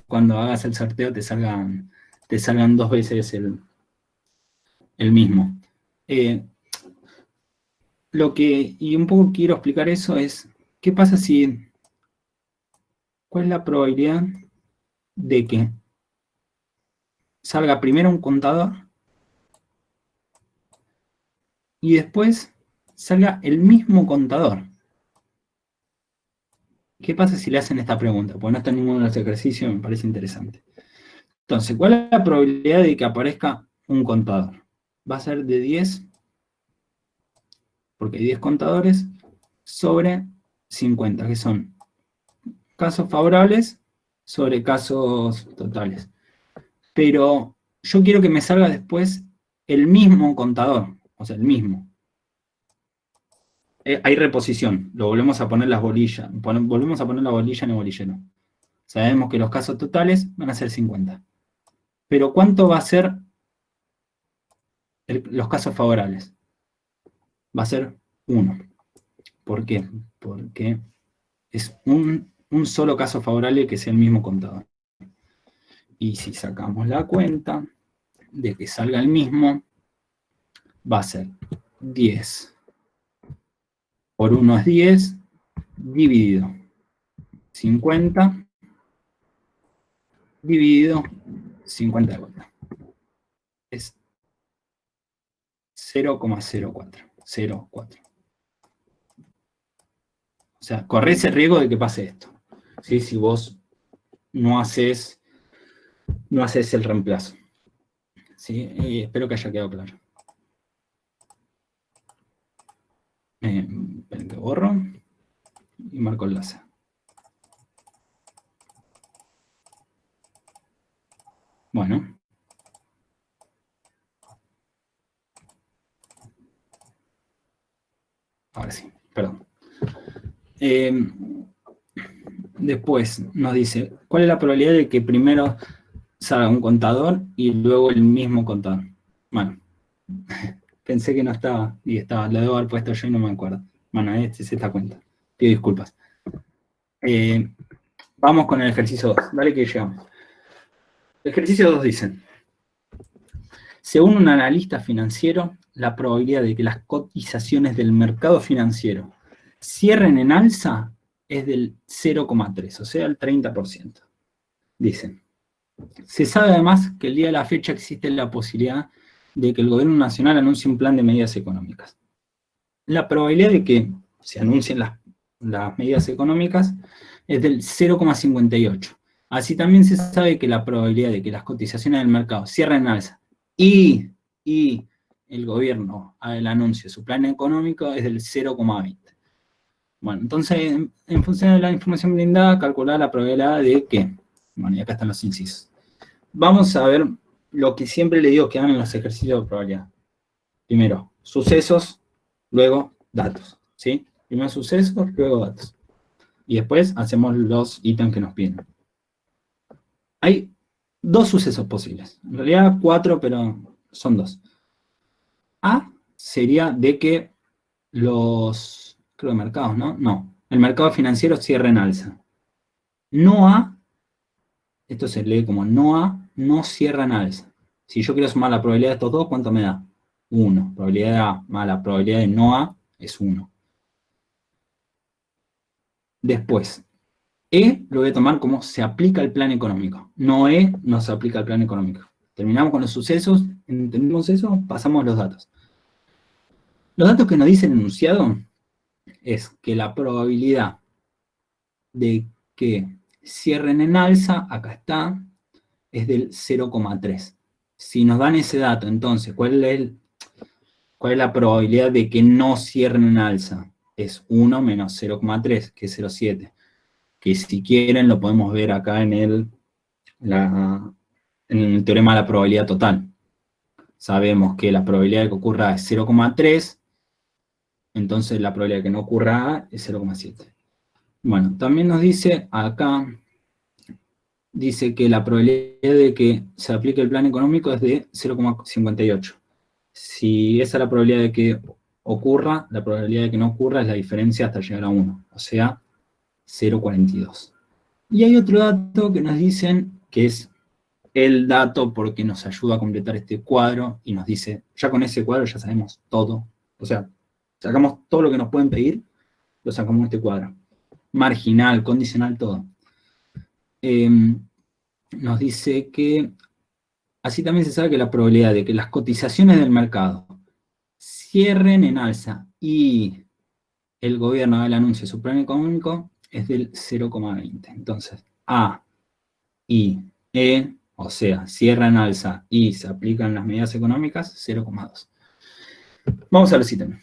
B: cuando hagas el sorteo te salgan 2 veces el mismo. Y un poco quiero explicar eso es, ¿qué pasa si, cuál es la probabilidad de que salga primero un contador y después salga el mismo contador? ¿Qué pasa si le hacen esta pregunta? Porque no está en ninguno de los ejercicios, me parece interesante. Entonces, ¿cuál es la probabilidad de que aparezca un contador? Va a ser de 10, porque hay 10 contadores, sobre 50, que son casos favorables sobre casos totales. Pero yo quiero que me salga después el mismo contador, o sea, el mismo. Hay reposición, lo volvemos a poner las bolillas, volvemos a poner la bolilla en el bolillero. Sabemos que los casos totales van a ser 50. Pero ¿cuánto va a ser los casos favorables? Va a ser 1. ¿Por qué? Porque es un solo caso favorable que sea el mismo contador. Y si sacamos la cuenta de que salga el mismo, va a ser 10 por 1 es 10, dividido 50, dividido 50 de vuelta. Es 0,04. 0,4. O sea, corres el riesgo de que pase esto. ¿Sí? Si vos no haces el reemplazo. ¿Sí? Espero que haya quedado claro. Esperen que borro y marco el láser. Bueno. Ahora sí, perdón. Después nos dice, ¿cuál es la probabilidad de que primero salga un contador y luego el mismo contador? Bueno, pensé que no estaba, y estaba, lo debo haber puesto yo y no me acuerdo. Bueno, es esta cuenta. Pido disculpas. Vamos con el ejercicio 2. Dale que llegamos. El ejercicio 2 dice, según un analista financiero, la probabilidad de que las cotizaciones del mercado financiero cierren en alza es del 0,3, o sea, el 30%. Dice, se sabe además que el día de la fecha existe la posibilidad de que el gobierno nacional anuncie un plan de medidas económicas. La probabilidad de que se anuncien las medidas económicas es del 0,58. Así también se sabe que la probabilidad de que las cotizaciones del mercado cierren en alza y el gobierno haga el anuncio de su plan económico es del 0,20. Bueno, entonces, en función de la información brindada, calcular la probabilidad de que, bueno, y acá están los incisos. Vamos a ver lo que siempre le digo que hagan en los ejercicios de probabilidad. Primero, sucesos, luego datos, ¿sí? Primero sucesos, luego datos. Y después hacemos los ítems que nos piden. Hay dos sucesos posibles. En realidad 4, pero son 2. A sería de que los, creo que mercados, ¿no? No, el mercado financiero cierra en alza. No A, esto se lee como no A, no cierra en alza. Si yo quiero sumar la probabilidad de estos dos, ¿cuánto me da? 1. Probabilidad de A más la probabilidad de no A es 1. Después, E lo voy a tomar como se aplica el plan económico. No E, no se aplica el plan económico. Terminamos con los sucesos, entendemos eso, pasamos a los datos. Los datos que nos dice el enunciado es que la probabilidad de que cierren en alza, acá está, es del 0,3. Si nos dan ese dato, entonces, ¿cuál es la probabilidad de que no cierren en alza? Es 1 menos 0,3, que es 0,7. Que si quieren lo podemos ver acá en el teorema de la probabilidad total. Sabemos que la probabilidad de que ocurra es 0,3, entonces la probabilidad de que no ocurra es 0,7. Bueno, también nos dice acá, dice que la probabilidad de que se aplique el plan económico es de 0,58. Si esa es la probabilidad de que ocurra, la probabilidad de que no ocurra es la diferencia hasta llegar a 1, o sea, 0,42. Y hay otro dato que nos dicen que es el dato porque nos ayuda a completar este cuadro y nos dice, ya con ese cuadro ya sabemos todo. O sea, sacamos todo lo que nos pueden pedir, lo sacamos en este cuadro. Marginal, condicional, todo. Nos dice que, así también se sabe que la probabilidad de que las cotizaciones del mercado cierren en alza y el gobierno haga el anuncio de su plan económico es del 0,20. Entonces, A, I, E, o sea, cierra en alza y se aplican las medidas económicas, 0,2. Vamos a los ítems.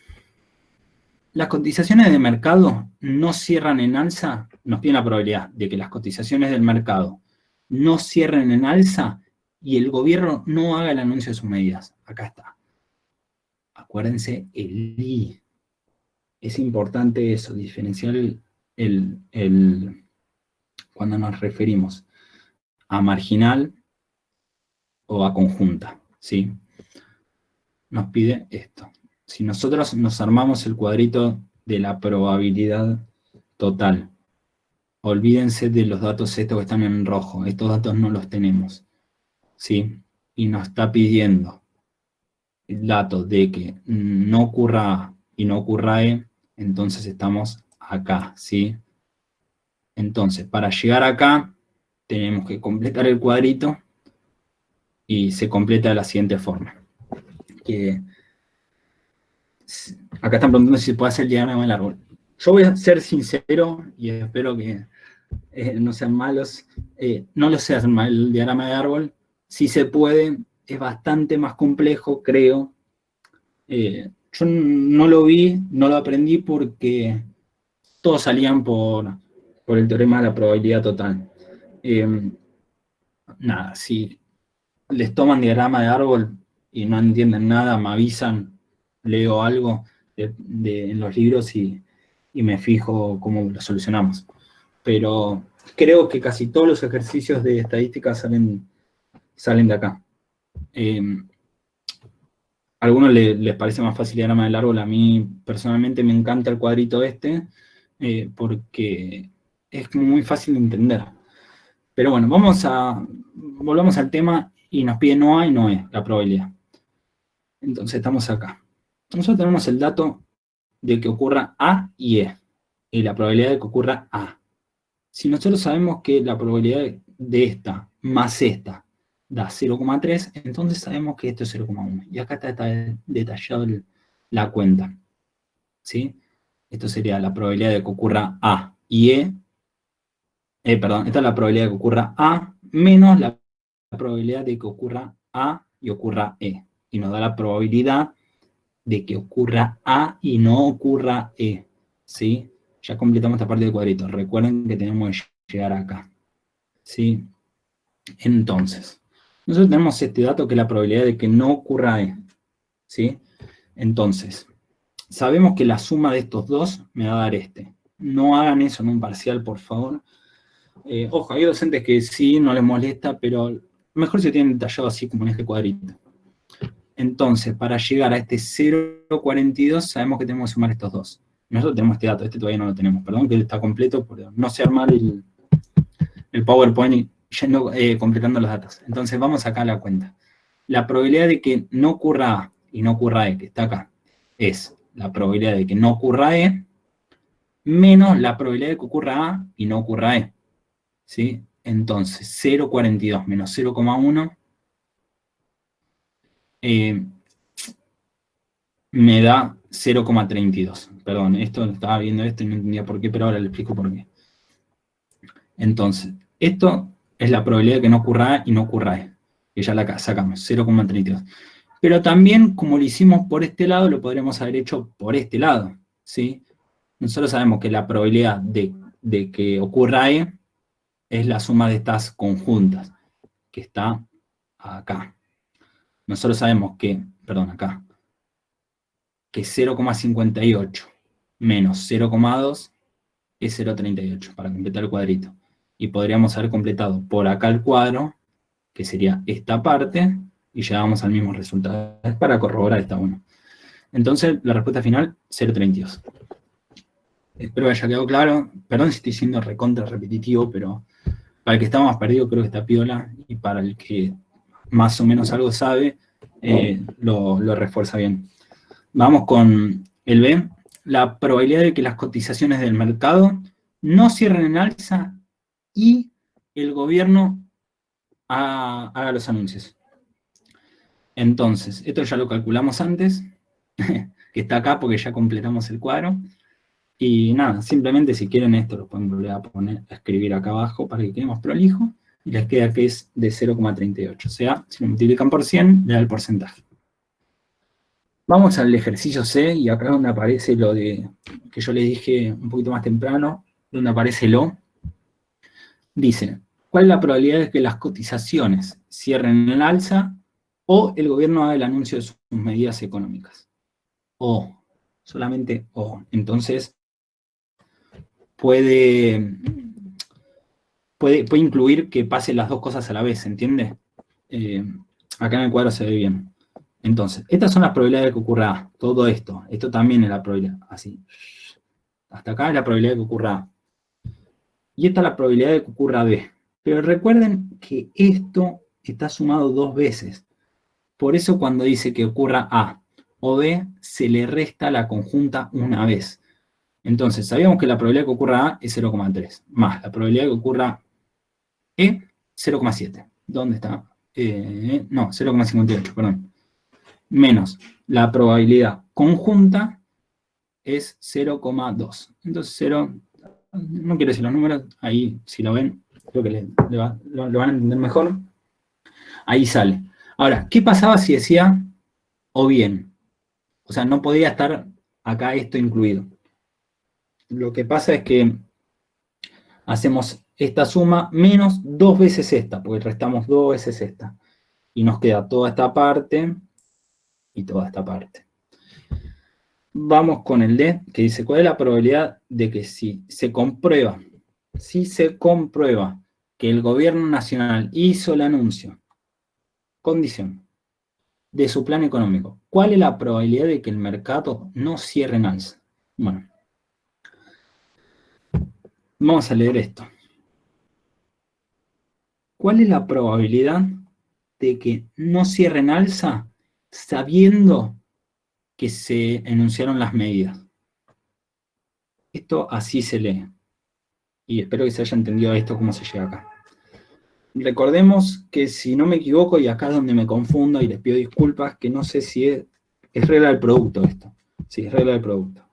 B: Las cotizaciones de mercado no cierran en alza, nos piden la probabilidad de que las cotizaciones del mercado no cierren en alza y el gobierno no haga el anuncio de sus medidas. Acá está. Acuérdense, el I. Es importante eso, diferenciar cuando nos referimos a marginal o a conjunta, ¿sí? Nos pide esto. Si nosotros nos armamos el cuadrito de la probabilidad total, olvídense de los datos estos que están en rojo, estos datos no los tenemos, ¿sí? Y nos está pidiendo el dato de que no ocurra A y no ocurra E, entonces estamos acá, ¿sí? Entonces, para llegar acá, tenemos que completar el cuadrito y se completa de la siguiente forma. Acá están preguntando si se puede hacer el diagrama del árbol. Yo voy a ser sincero y espero que no sean malos. No lo sé hacer el diagrama de árbol. Si se puede, es bastante más complejo, creo. Yo no lo vi, no lo aprendí porque todos salían por el teorema de la probabilidad total. Nada, si les toman diagrama de árbol y no entienden nada, me avisan, leo algo en los libros y me fijo cómo lo solucionamos. Pero creo que casi todos los ejercicios de estadística salen de acá. A algunos les parece más fácil el diagrama del árbol, a mí personalmente me encanta el cuadrito este, porque es muy fácil de entender. Pero bueno, volvamos al tema y nos pide no A y no E, la probabilidad. Entonces estamos acá. Nosotros tenemos el dato de que ocurra A y E, y la probabilidad de que ocurra A. Si nosotros sabemos que la probabilidad de esta más esta da 0,3, entonces sabemos que esto es 0,1. Y acá está detallado la cuenta, ¿sí? Esto sería la probabilidad de que ocurra A y perdón, esta es la probabilidad de que ocurra A menos la probabilidad de que ocurra A y ocurra E. Y nos da la probabilidad de que ocurra A y no ocurra E, ¿sí? Ya completamos esta parte del cuadrito. Recuerden que tenemos que llegar acá, ¿sí? Entonces, nosotros tenemos este dato que es la probabilidad de que no ocurra E, ¿sí? Entonces, sabemos que la suma de estos dos me va a dar este. No hagan eso en un parcial, por favor. Ojo, hay docentes que sí, no les molesta, pero mejor si tienen detallado así como en este cuadrito. Entonces, para llegar a este 0,42, sabemos que tenemos que sumar estos dos. Nosotros tenemos este dato, este todavía no lo tenemos. Perdón que está completo, pero no sé armar el PowerPoint completando los datos. Entonces, vamos acá a la cuenta. La probabilidad de que no ocurra A y no ocurra E, que está acá, es la probabilidad de que no ocurra E menos la probabilidad de que ocurra A y no ocurra E. ¿Sí? Entonces, 0,42 menos 0,1 me da 0,32. Perdón, estaba viendo esto y no entendía por qué, pero ahora le explico por qué. Entonces, esto es la probabilidad de que no ocurra A y no ocurra E, que ya la sacamos, 0,32. Pero también, como lo hicimos por este lado, lo podríamos haber hecho por este lado, ¿sí? Nosotros sabemos que la probabilidad de que ocurra E es la suma de estas conjuntas, que está acá. Nosotros sabemos que, perdón, acá, que 0,58 menos 0,2 es 0,38, para completar el cuadrito. Y podríamos haber completado por acá el cuadro, que sería esta parte, y llegamos al mismo resultado. Es para corroborar esta 1. Entonces, la respuesta final, 0,32. Espero que haya quedado claro. Perdón si estoy siendo recontra repetitivo, pero para el que está más perdido creo que está piola, y para el que más o menos algo sabe, lo refuerza bien. Vamos con el B. La probabilidad de que las cotizaciones del mercado no cierren en alza y el gobierno haga los anuncios. Entonces, esto ya lo calculamos antes, que está acá porque ya completamos el cuadro. Y nada, simplemente si quieren esto lo pueden volver a escribir acá abajo para que quedemos prolijo. Y les queda que es de 0,38. O sea, si lo multiplican por 100, le da el porcentaje. Vamos al ejercicio C, y acá es donde aparece lo de que yo les dije un poquito más temprano, donde aparece lo. Dice, ¿cuál es la probabilidad de que las cotizaciones cierren en el alza o el gobierno haga el anuncio de sus medidas económicas? O, solamente o. Entonces, puede incluir que pasen las dos cosas a la vez, ¿se entiende? Acá en el cuadro se ve bien. Entonces, estas son las probabilidades de que ocurra A. Todo esto. Esto también es la probabilidad. Así. Hasta acá es la probabilidad de que ocurra A. Y esta es la probabilidad de que ocurra B. Pero recuerden que esto está sumado dos veces. Por eso cuando dice que ocurra A o B, se le resta la conjunta una vez. Entonces, sabíamos que la probabilidad de que ocurra A es 0,3. Más la probabilidad de que ocurra E, 0,7. ¿Dónde está? No, 0,58, perdón. Menos la probabilidad conjunta es 0,2. Entonces 0, no quiero decir los números, ahí si lo ven, creo que lo van a entender mejor. Ahí sale. Ahora, ¿qué pasaba si decía o bien? O sea, no podía estar acá esto incluido. Lo que pasa es que hacemos esta suma menos dos veces esta, porque restamos dos veces esta. Y nos queda toda esta parte y toda esta parte. Vamos con el D, que dice, ¿cuál es la probabilidad de que si se comprueba que el gobierno nacional hizo el anuncio, condición, de su plan económico, ¿cuál es la probabilidad de que el mercado no cierre en alza? Bueno, vamos a leer esto. ¿Cuál es la probabilidad de que no cierre en alza sabiendo que se enunciaron las medidas? Esto así se lee. Y espero que se haya entendido esto, cómo se llega acá. recordemos que si no me equivoco, y acá es donde me confundo y les pido disculpas, que no sé si es regla del producto esto. Sí, es regla del producto.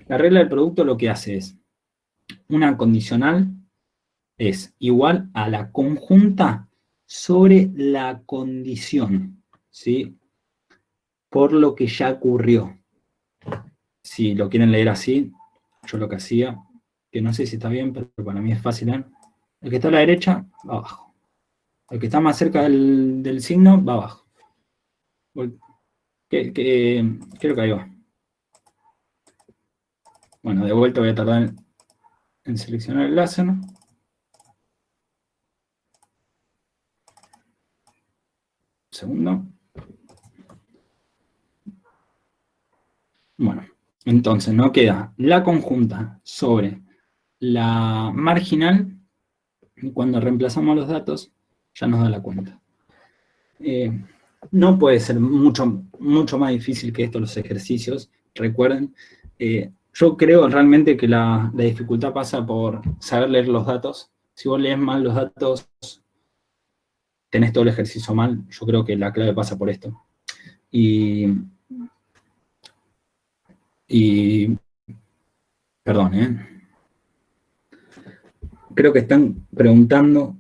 B: La regla del producto lo que hace es, una condicional es igual a la conjunta sobre la condición, ¿sí? Por lo que ya ocurrió. Si lo quieren leer así, yo lo que hacía, que no sé si está bien, pero para mí es fácil, ¿eh? El que está a la derecha, va abajo. El que está más cerca del signo, va abajo. Creo que ahí va. Bueno, de vuelta voy a tardar en seleccionar el láser. Segundo. Bueno, entonces no queda la conjunta sobre la marginal, y cuando reemplazamos los datos ya nos da la cuenta. No puede ser mucho más difícil que esto los ejercicios. Recuerden, yo creo realmente que la dificultad pasa por saber leer los datos. Si vos lees mal los datos, tenés todo el ejercicio mal. Yo creo que la clave pasa por esto. Perdón, creo que están preguntando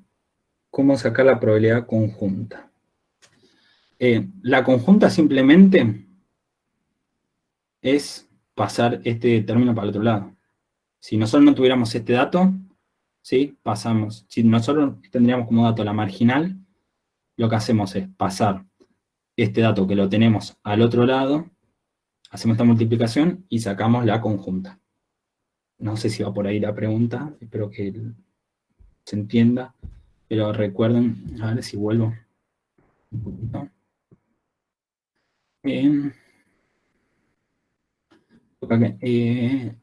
B: cómo sacar la probabilidad conjunta. La conjunta simplemente es pasar este término para el otro lado. Si nosotros no tuviéramos este dato, ¿sí? Pasamos. Si nosotros tendríamos como dato la marginal, lo que hacemos es pasar este dato que lo tenemos al otro lado, hacemos esta multiplicación y sacamos la conjunta. No sé si va por ahí la pregunta, espero que se entienda, pero recuerden, a ver si vuelvo un poquito.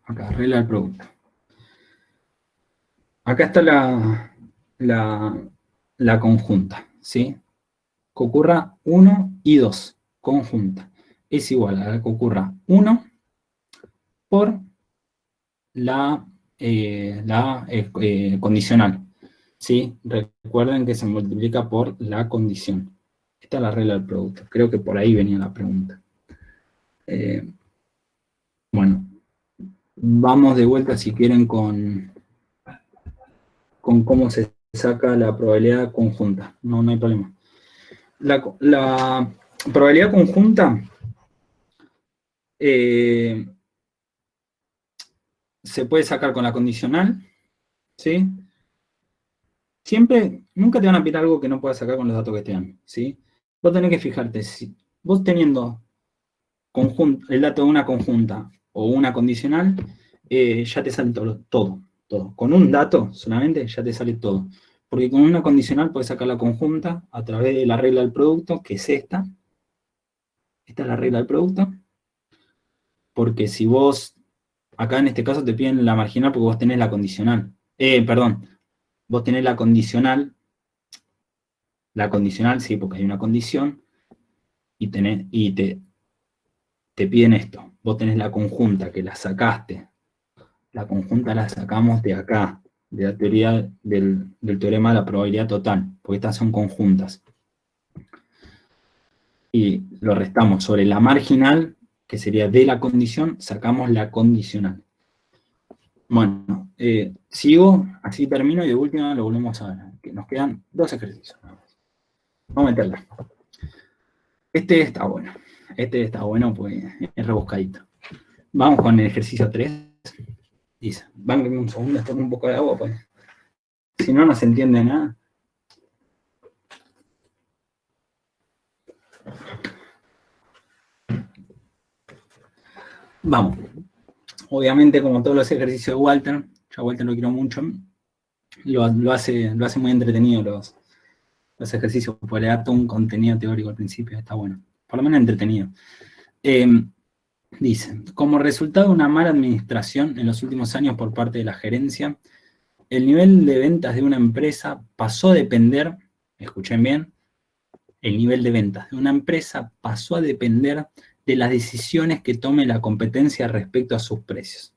B: Acá, regla del producto. Acá está la conjunta, ¿sí? Que ocurra 1 y 2, conjunta. Es igual a la que ocurra 1 por la condicional, ¿sí? Recuerden que se multiplica por la condición. Esta es la regla del producto. Creo que por ahí venía la pregunta. Bueno, vamos de vuelta si quieren con cómo se saca la probabilidad conjunta. No hay problema. La probabilidad conjunta se puede sacar con la condicional, ¿sí? Siempre, nunca te van a pedir algo que no puedas sacar con los datos que te dan, ¿sí? Vos tenés que fijarte, si vos teniendo el dato de una conjunta o una condicional, ya te sale todo. Con un dato solamente ya te sale todo. Porque con una condicional puedes sacar la conjunta a través de la regla del producto, que es esta. Esta es la regla del producto. Porque si vos, acá en este caso te piden la marginal porque vos tenés la condicional. Vos tenés la condicional sí, porque hay una condición, y te piden esto. Vos tenés la conjunta, que la sacaste. La conjunta la sacamos de acá, de la teoría del teorema de la probabilidad total, porque estas son conjuntas. Y lo restamos sobre la marginal, que sería de la condición, sacamos la condicional. Bueno, sigo, así termino y de última lo volvemos a ver. Que nos quedan 2 ejercicios. Vamos a meterla. Este está bueno, pues es rebuscadito. Vamos con el ejercicio 3. Dice, van un segundo, tomo un poco de agua, pues. Si no, no se entiende nada. Vamos. Obviamente, como todos los ejercicios de Walter, yo a Walter lo quiero mucho, lo hace muy entretenido los ejercicios, porque le da todo un contenido teórico al principio, está bueno. Por lo menos entretenido. Dice, como resultado de una mala administración en los últimos años por parte de la gerencia, el nivel de ventas de una empresa pasó a depender, escuchen bien, el nivel de ventas de una empresa pasó a depender de las decisiones que tome la competencia respecto a sus precios.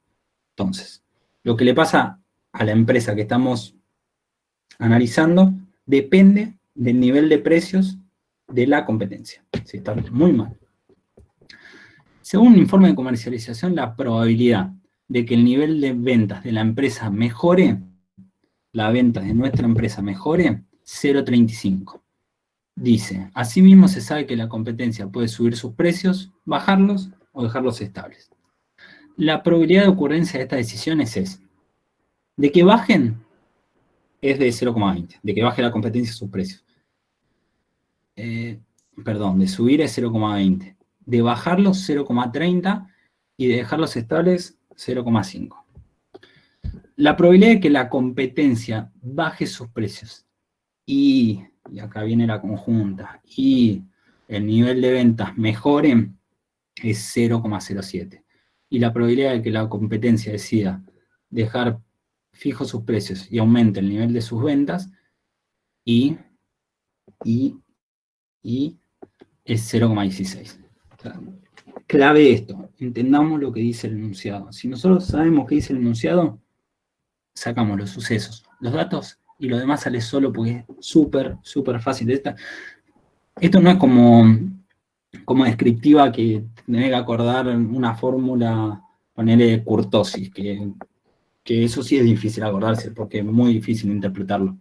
B: Entonces, lo que le pasa a la empresa que estamos analizando depende del nivel de precios de la competencia. Sí, está muy mal. Según un informe de comercialización, la probabilidad de que el nivel de ventas de la empresa mejore, la venta de nuestra empresa mejore, 0,35. Dice, asimismo se sabe que la competencia puede subir sus precios, bajarlos o dejarlos estables. La probabilidad de ocurrencia de estas decisiones es de que bajen es de 0,20, de que baje la competencia sus precios. Perdón, de subir es 0,20, de bajarlos 0,30 y de dejarlos estables 0,5. La probabilidad de que la competencia baje sus precios y acá viene la conjunta, y el nivel de ventas mejore es 0,07. Y la probabilidad de que la competencia decida dejar fijos sus precios y aumente el nivel de sus ventas y es 0,16. O sea, clave esto, entendamos lo que dice el enunciado. Si nosotros sabemos qué dice el enunciado, sacamos los sucesos, los datos, y lo demás sale solo porque es súper, súper fácil. Esto no es como descriptiva que tenés que acordar una fórmula, ponerle kurtosis, que eso sí es difícil acordarse porque es muy difícil interpretarlo.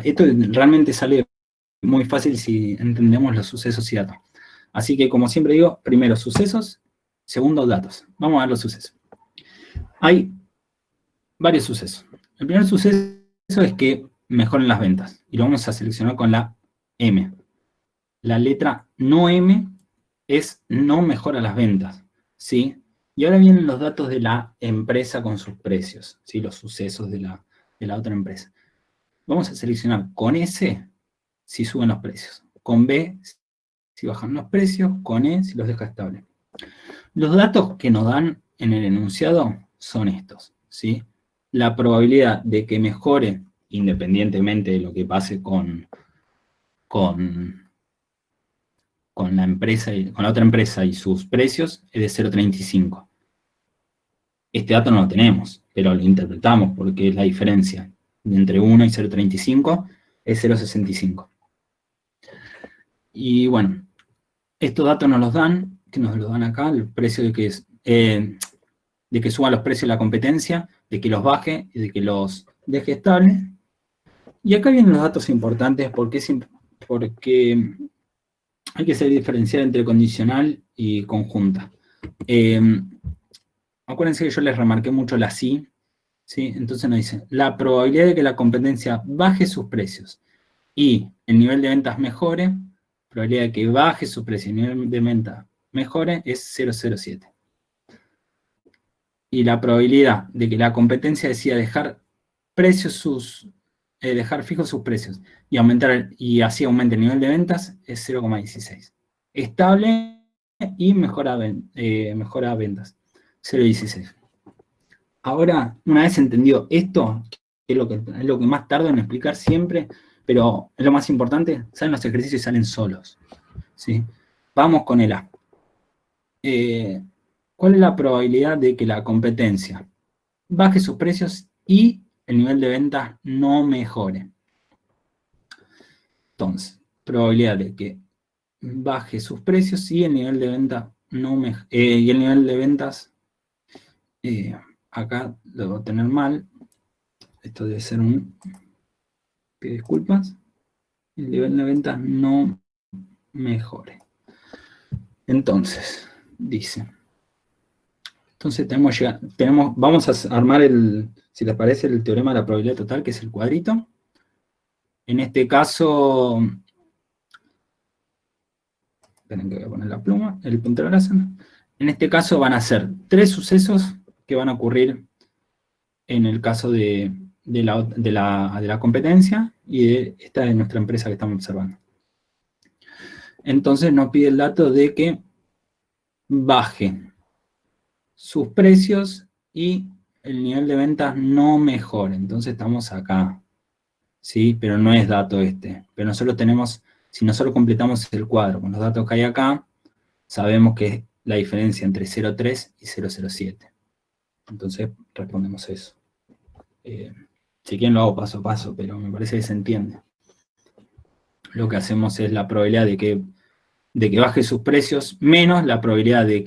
B: Esto realmente sale muy fácil si entendemos los sucesos y datos. Así que, como siempre digo, primero sucesos, segundo datos. Vamos a ver los sucesos. Hay varios sucesos. El primer suceso es que mejoren las ventas. Y lo vamos a seleccionar con la M. La letra no M es no mejora las ventas, ¿sí? Y ahora vienen los datos de la empresa con sus precios, ¿sí? Los sucesos de la otra empresa. Vamos a seleccionar con S si suben los precios, con B si bajan los precios, con E si los deja estables. Los datos que nos dan en el enunciado son estos, ¿sí? La probabilidad de que mejore, independientemente de lo que pase con la empresa con la otra empresa y sus precios, es de 0,35. Este dato no lo tenemos, pero lo interpretamos porque es la diferencia entre 1 y 0,35 es 0,65. Y bueno, estos datos nos los dan, que nos los dan acá, el precio de que suban los precios de la competencia, de que los baje y de que los deje estables. Y acá vienen los datos importantes porque hay que saber diferenciar entre condicional y conjunta. Acuérdense que yo les remarqué mucho la sí, ¿sí? Entonces nos dice, la probabilidad de que la competencia baje sus precios y el nivel de ventas mejore, probabilidad de que baje su precio y el nivel de ventas mejore es 0,07. Y la probabilidad de que la competencia decida dejar fijos sus precios y así aumente el nivel de ventas es 0,16. Estable y mejora ventas, 0,16. Ahora, una vez entendido esto, que es lo que más tardo en explicar siempre, pero es lo más importante, salen los ejercicios y salen solos, ¿sí? Vamos con el A. ¿Cuál es la probabilidad de que la competencia baje sus precios y el nivel de ventas no mejore? Entonces, probabilidad de que baje sus precios y el nivel de ventas y el nivel de ventas, acá lo voy a tener mal, esto debe ser pido disculpas, el nivel de ventas no mejore. Entonces, dice, vamos a armar si les parece, el teorema de la probabilidad total, que es el cuadrito. En este caso, esperen que voy a poner la pluma, el punto de brazo. En este caso van a ser 3 sucesos que van a ocurrir en el caso de la competencia y de esta de nuestra empresa que estamos observando. Entonces nos pide el dato de que baje sus precios y el nivel de ventas no mejore. Entonces estamos acá, ¿sí? Pero no es dato este. Pero nosotros tenemos, si nosotros completamos el cuadro con los datos que hay acá, sabemos que es la diferencia entre 0,3 y 0,07. Entonces respondemos eso. Si quieren lo hago paso a paso, pero me parece que se entiende. lo que hacemos es la probabilidad de que baje sus precios menos la probabilidad de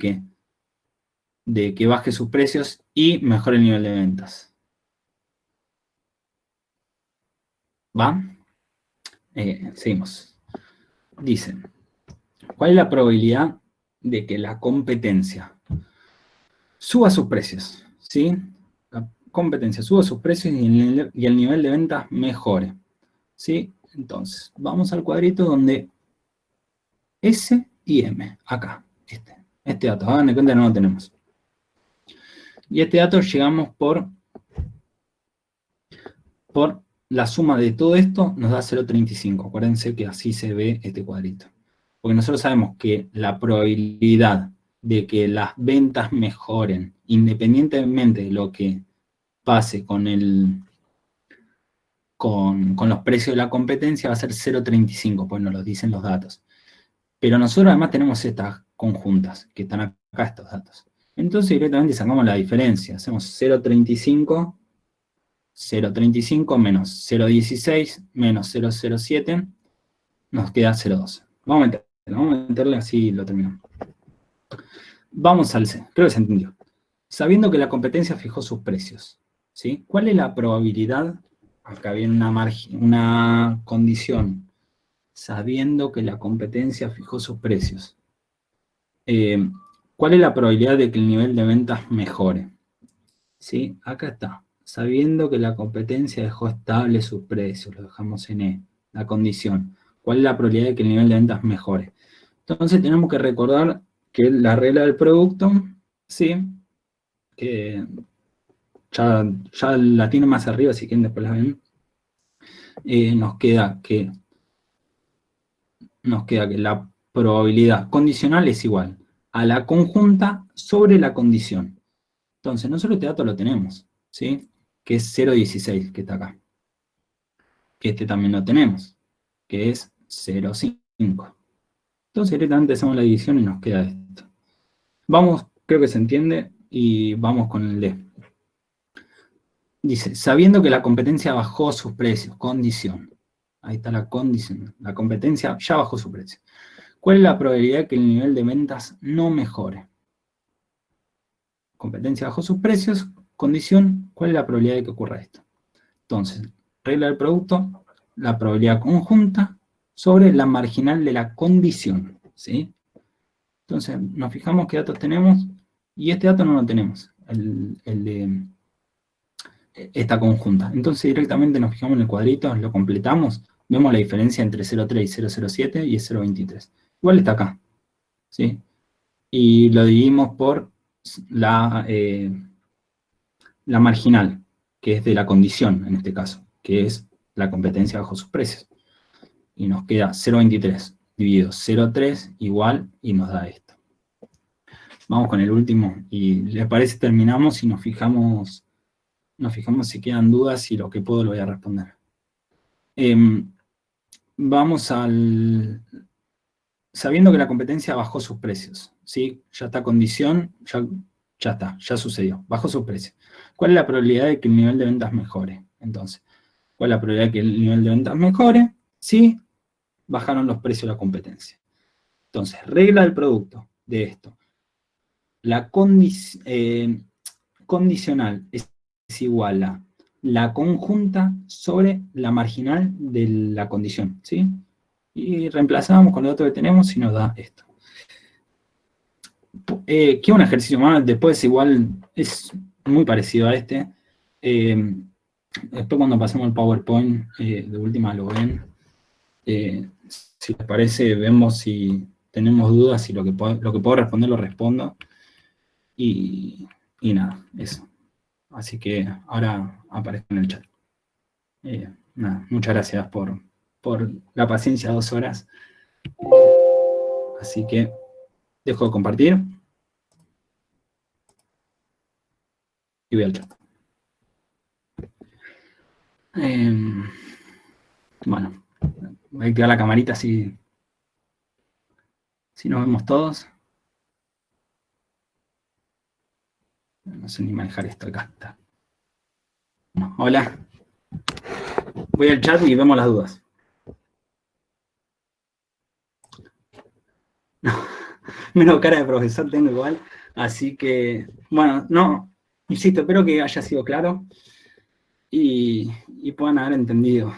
B: que baje sus precios y mejore el nivel de ventas. ¿Va? Seguimos. Dicen, ¿cuál es la probabilidad de que la competencia suba sus precios? ¿Sí? La competencia suba sus precios y el nivel de ventas mejore. ¿Sí? Entonces, vamos al cuadrito donde S y M, acá, este dato, hagan de cuenta que no lo tenemos. Y este dato llegamos por la suma de todo esto, nos da 0,35. Acuérdense que así se ve este cuadrito. Porque nosotros sabemos que la probabilidad de que las ventas mejoren, independientemente de lo que pase con los precios de la competencia, va a ser 0,35, pues nos lo dicen los datos. Pero nosotros además tenemos estas conjuntas, que están acá estos datos. Entonces directamente sacamos la diferencia. Hacemos 0,35 menos 0,16 menos 0,07, nos queda 0,12. Vamos a meterle así y lo terminamos. Vamos al C, creo que se entendió. Sabiendo que la competencia fijó sus precios, ¿sí? ¿Cuál es la probabilidad? Acá viene una condición. Sabiendo que la competencia fijó sus precios. ¿Cuál es la probabilidad de que el nivel de ventas mejore? ¿Sí? Acá está. Sabiendo que la competencia dejó estable sus precios, lo dejamos en E, la condición. ¿Cuál es la probabilidad de que el nivel de ventas mejore? Entonces tenemos que recordar que la regla del producto, ¿sí? Que ya la tiene más arriba, si quieren después la ven. Nos queda que la probabilidad condicional es igual a la conjunta sobre la condición. Entonces, nosotros este dato lo tenemos, ¿sí? Que es 0,16, que está acá. Que este también lo tenemos, que es 0,5. Entonces, directamente hacemos la división y nos queda esto. Vamos, creo que se entiende, y vamos con el D. Dice, sabiendo que la competencia bajó sus precios, condición. Ahí está la condición. La competencia ya bajó su precio. ¿Cuál es la probabilidad de que el nivel de ventas no mejore? Competencia bajó sus precios, condición, ¿cuál es la probabilidad de que ocurra esto? Entonces, regla del producto, la probabilidad conjunta sobre la marginal de la condición, ¿sí? Entonces, nos fijamos qué datos tenemos, y este dato no lo tenemos, el de esta conjunta. Entonces, directamente nos fijamos en el cuadrito, lo completamos, vemos la diferencia entre 0,3 y 0,07 y es 0,23. Igual está acá, ¿sí? Y lo dividimos por la marginal, que es de la condición, en este caso, que es la competencia bajo sus precios. Y nos queda 0,23 dividido 0,3 igual, y nos da esto. Vamos con el último, y ¿les parece terminamos y nos fijamos si quedan dudas, y lo que puedo lo voy a responder? Vamos al... Sabiendo que la competencia bajó sus precios, ¿sí? Ya está condición, ya está, ya sucedió, bajó sus precios. ¿Cuál es la probabilidad de que el nivel de ventas mejore? Entonces, ¿cuál es la probabilidad de que el nivel de ventas mejore? Sí, bajaron los precios de la competencia. Entonces, regla del producto de esto. La condicional es igual a la conjunta sobre la marginal de la condición, ¿sí? Y reemplazamos con el otro que tenemos y nos da esto. Queda un ejercicio más, después igual es muy parecido a este. Después cuando pasemos el PowerPoint, de última lo ven. Si les parece, vemos si tenemos dudas y lo que puedo responder lo respondo. Y nada, eso. Así que ahora aparezco en el chat. Nada, muchas gracias por la paciencia, 2 horas. Así que dejo de compartir y voy al chat. Bueno, voy a activar la camarita si nos vemos todos. No sé ni manejar esto acá. Está. Bueno, hola. Voy al chat y vemos las dudas. menos cara de profesor tengo igual. Así que, bueno, no, insisto, espero que haya sido claro y puedan haber entendido.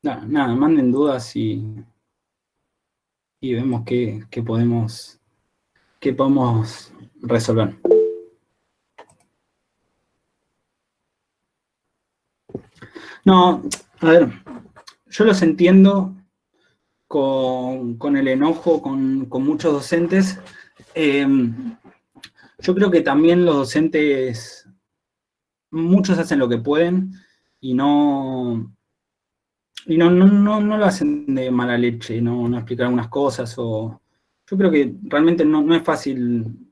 B: Nada, manden dudas y vemos qué podemos resolver. No, a ver, yo los entiendo con el enojo con muchos docentes. Yo creo que también los docentes, muchos hacen lo que pueden y no lo hacen de mala leche, no explicar algunas cosas. Yo creo que realmente no es fácil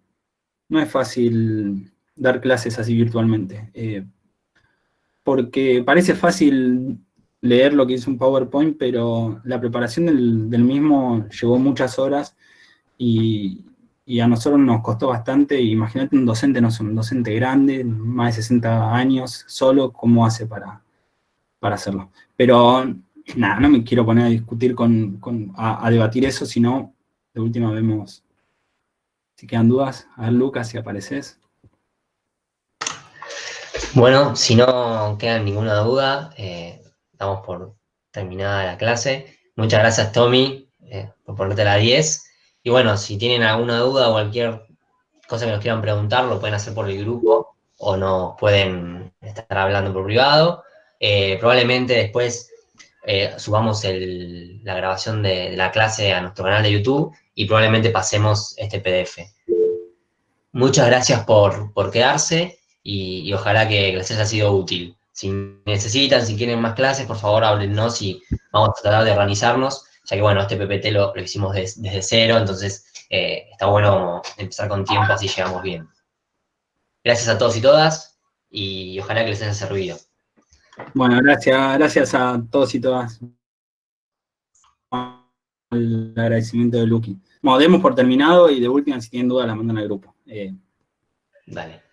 B: dar clases así virtualmente. Porque parece fácil leer lo que dice un PowerPoint, pero la preparación del mismo llevó muchas horas y a nosotros nos costó bastante. Imagínate un docente, no sé, un docente grande, más de 60 años, solo, ¿cómo hace para hacerlo? Pero nada, no me quiero poner a discutir a debatir eso, sino de última vemos si quedan dudas. A ver, Lucas, si apareces.
A: Bueno, si no queda ninguna duda, damos por terminada la clase. Muchas gracias, Tommy, por ponerte la 10. Y bueno, si tienen alguna duda o cualquier cosa que nos quieran preguntar, lo pueden hacer por el grupo o nos pueden estar hablando por privado. Probablemente después subamos la grabación de la clase a nuestro canal de YouTube y probablemente pasemos este PDF. Muchas gracias por quedarse y ojalá que les haya sido útil. Si necesitan, si quieren más clases, por favor háblennos y vamos a tratar de organizarnos, ya que bueno, este PPT lo hicimos desde cero, entonces está bueno empezar con tiempo, así llegamos bien. Gracias a todos y todas y ojalá que les haya servido.
B: Bueno, gracias a todos y todas. El agradecimiento de Luqui. Bueno, demos por terminado y de última, si tienen dudas, la mandan al grupo.
A: Dale.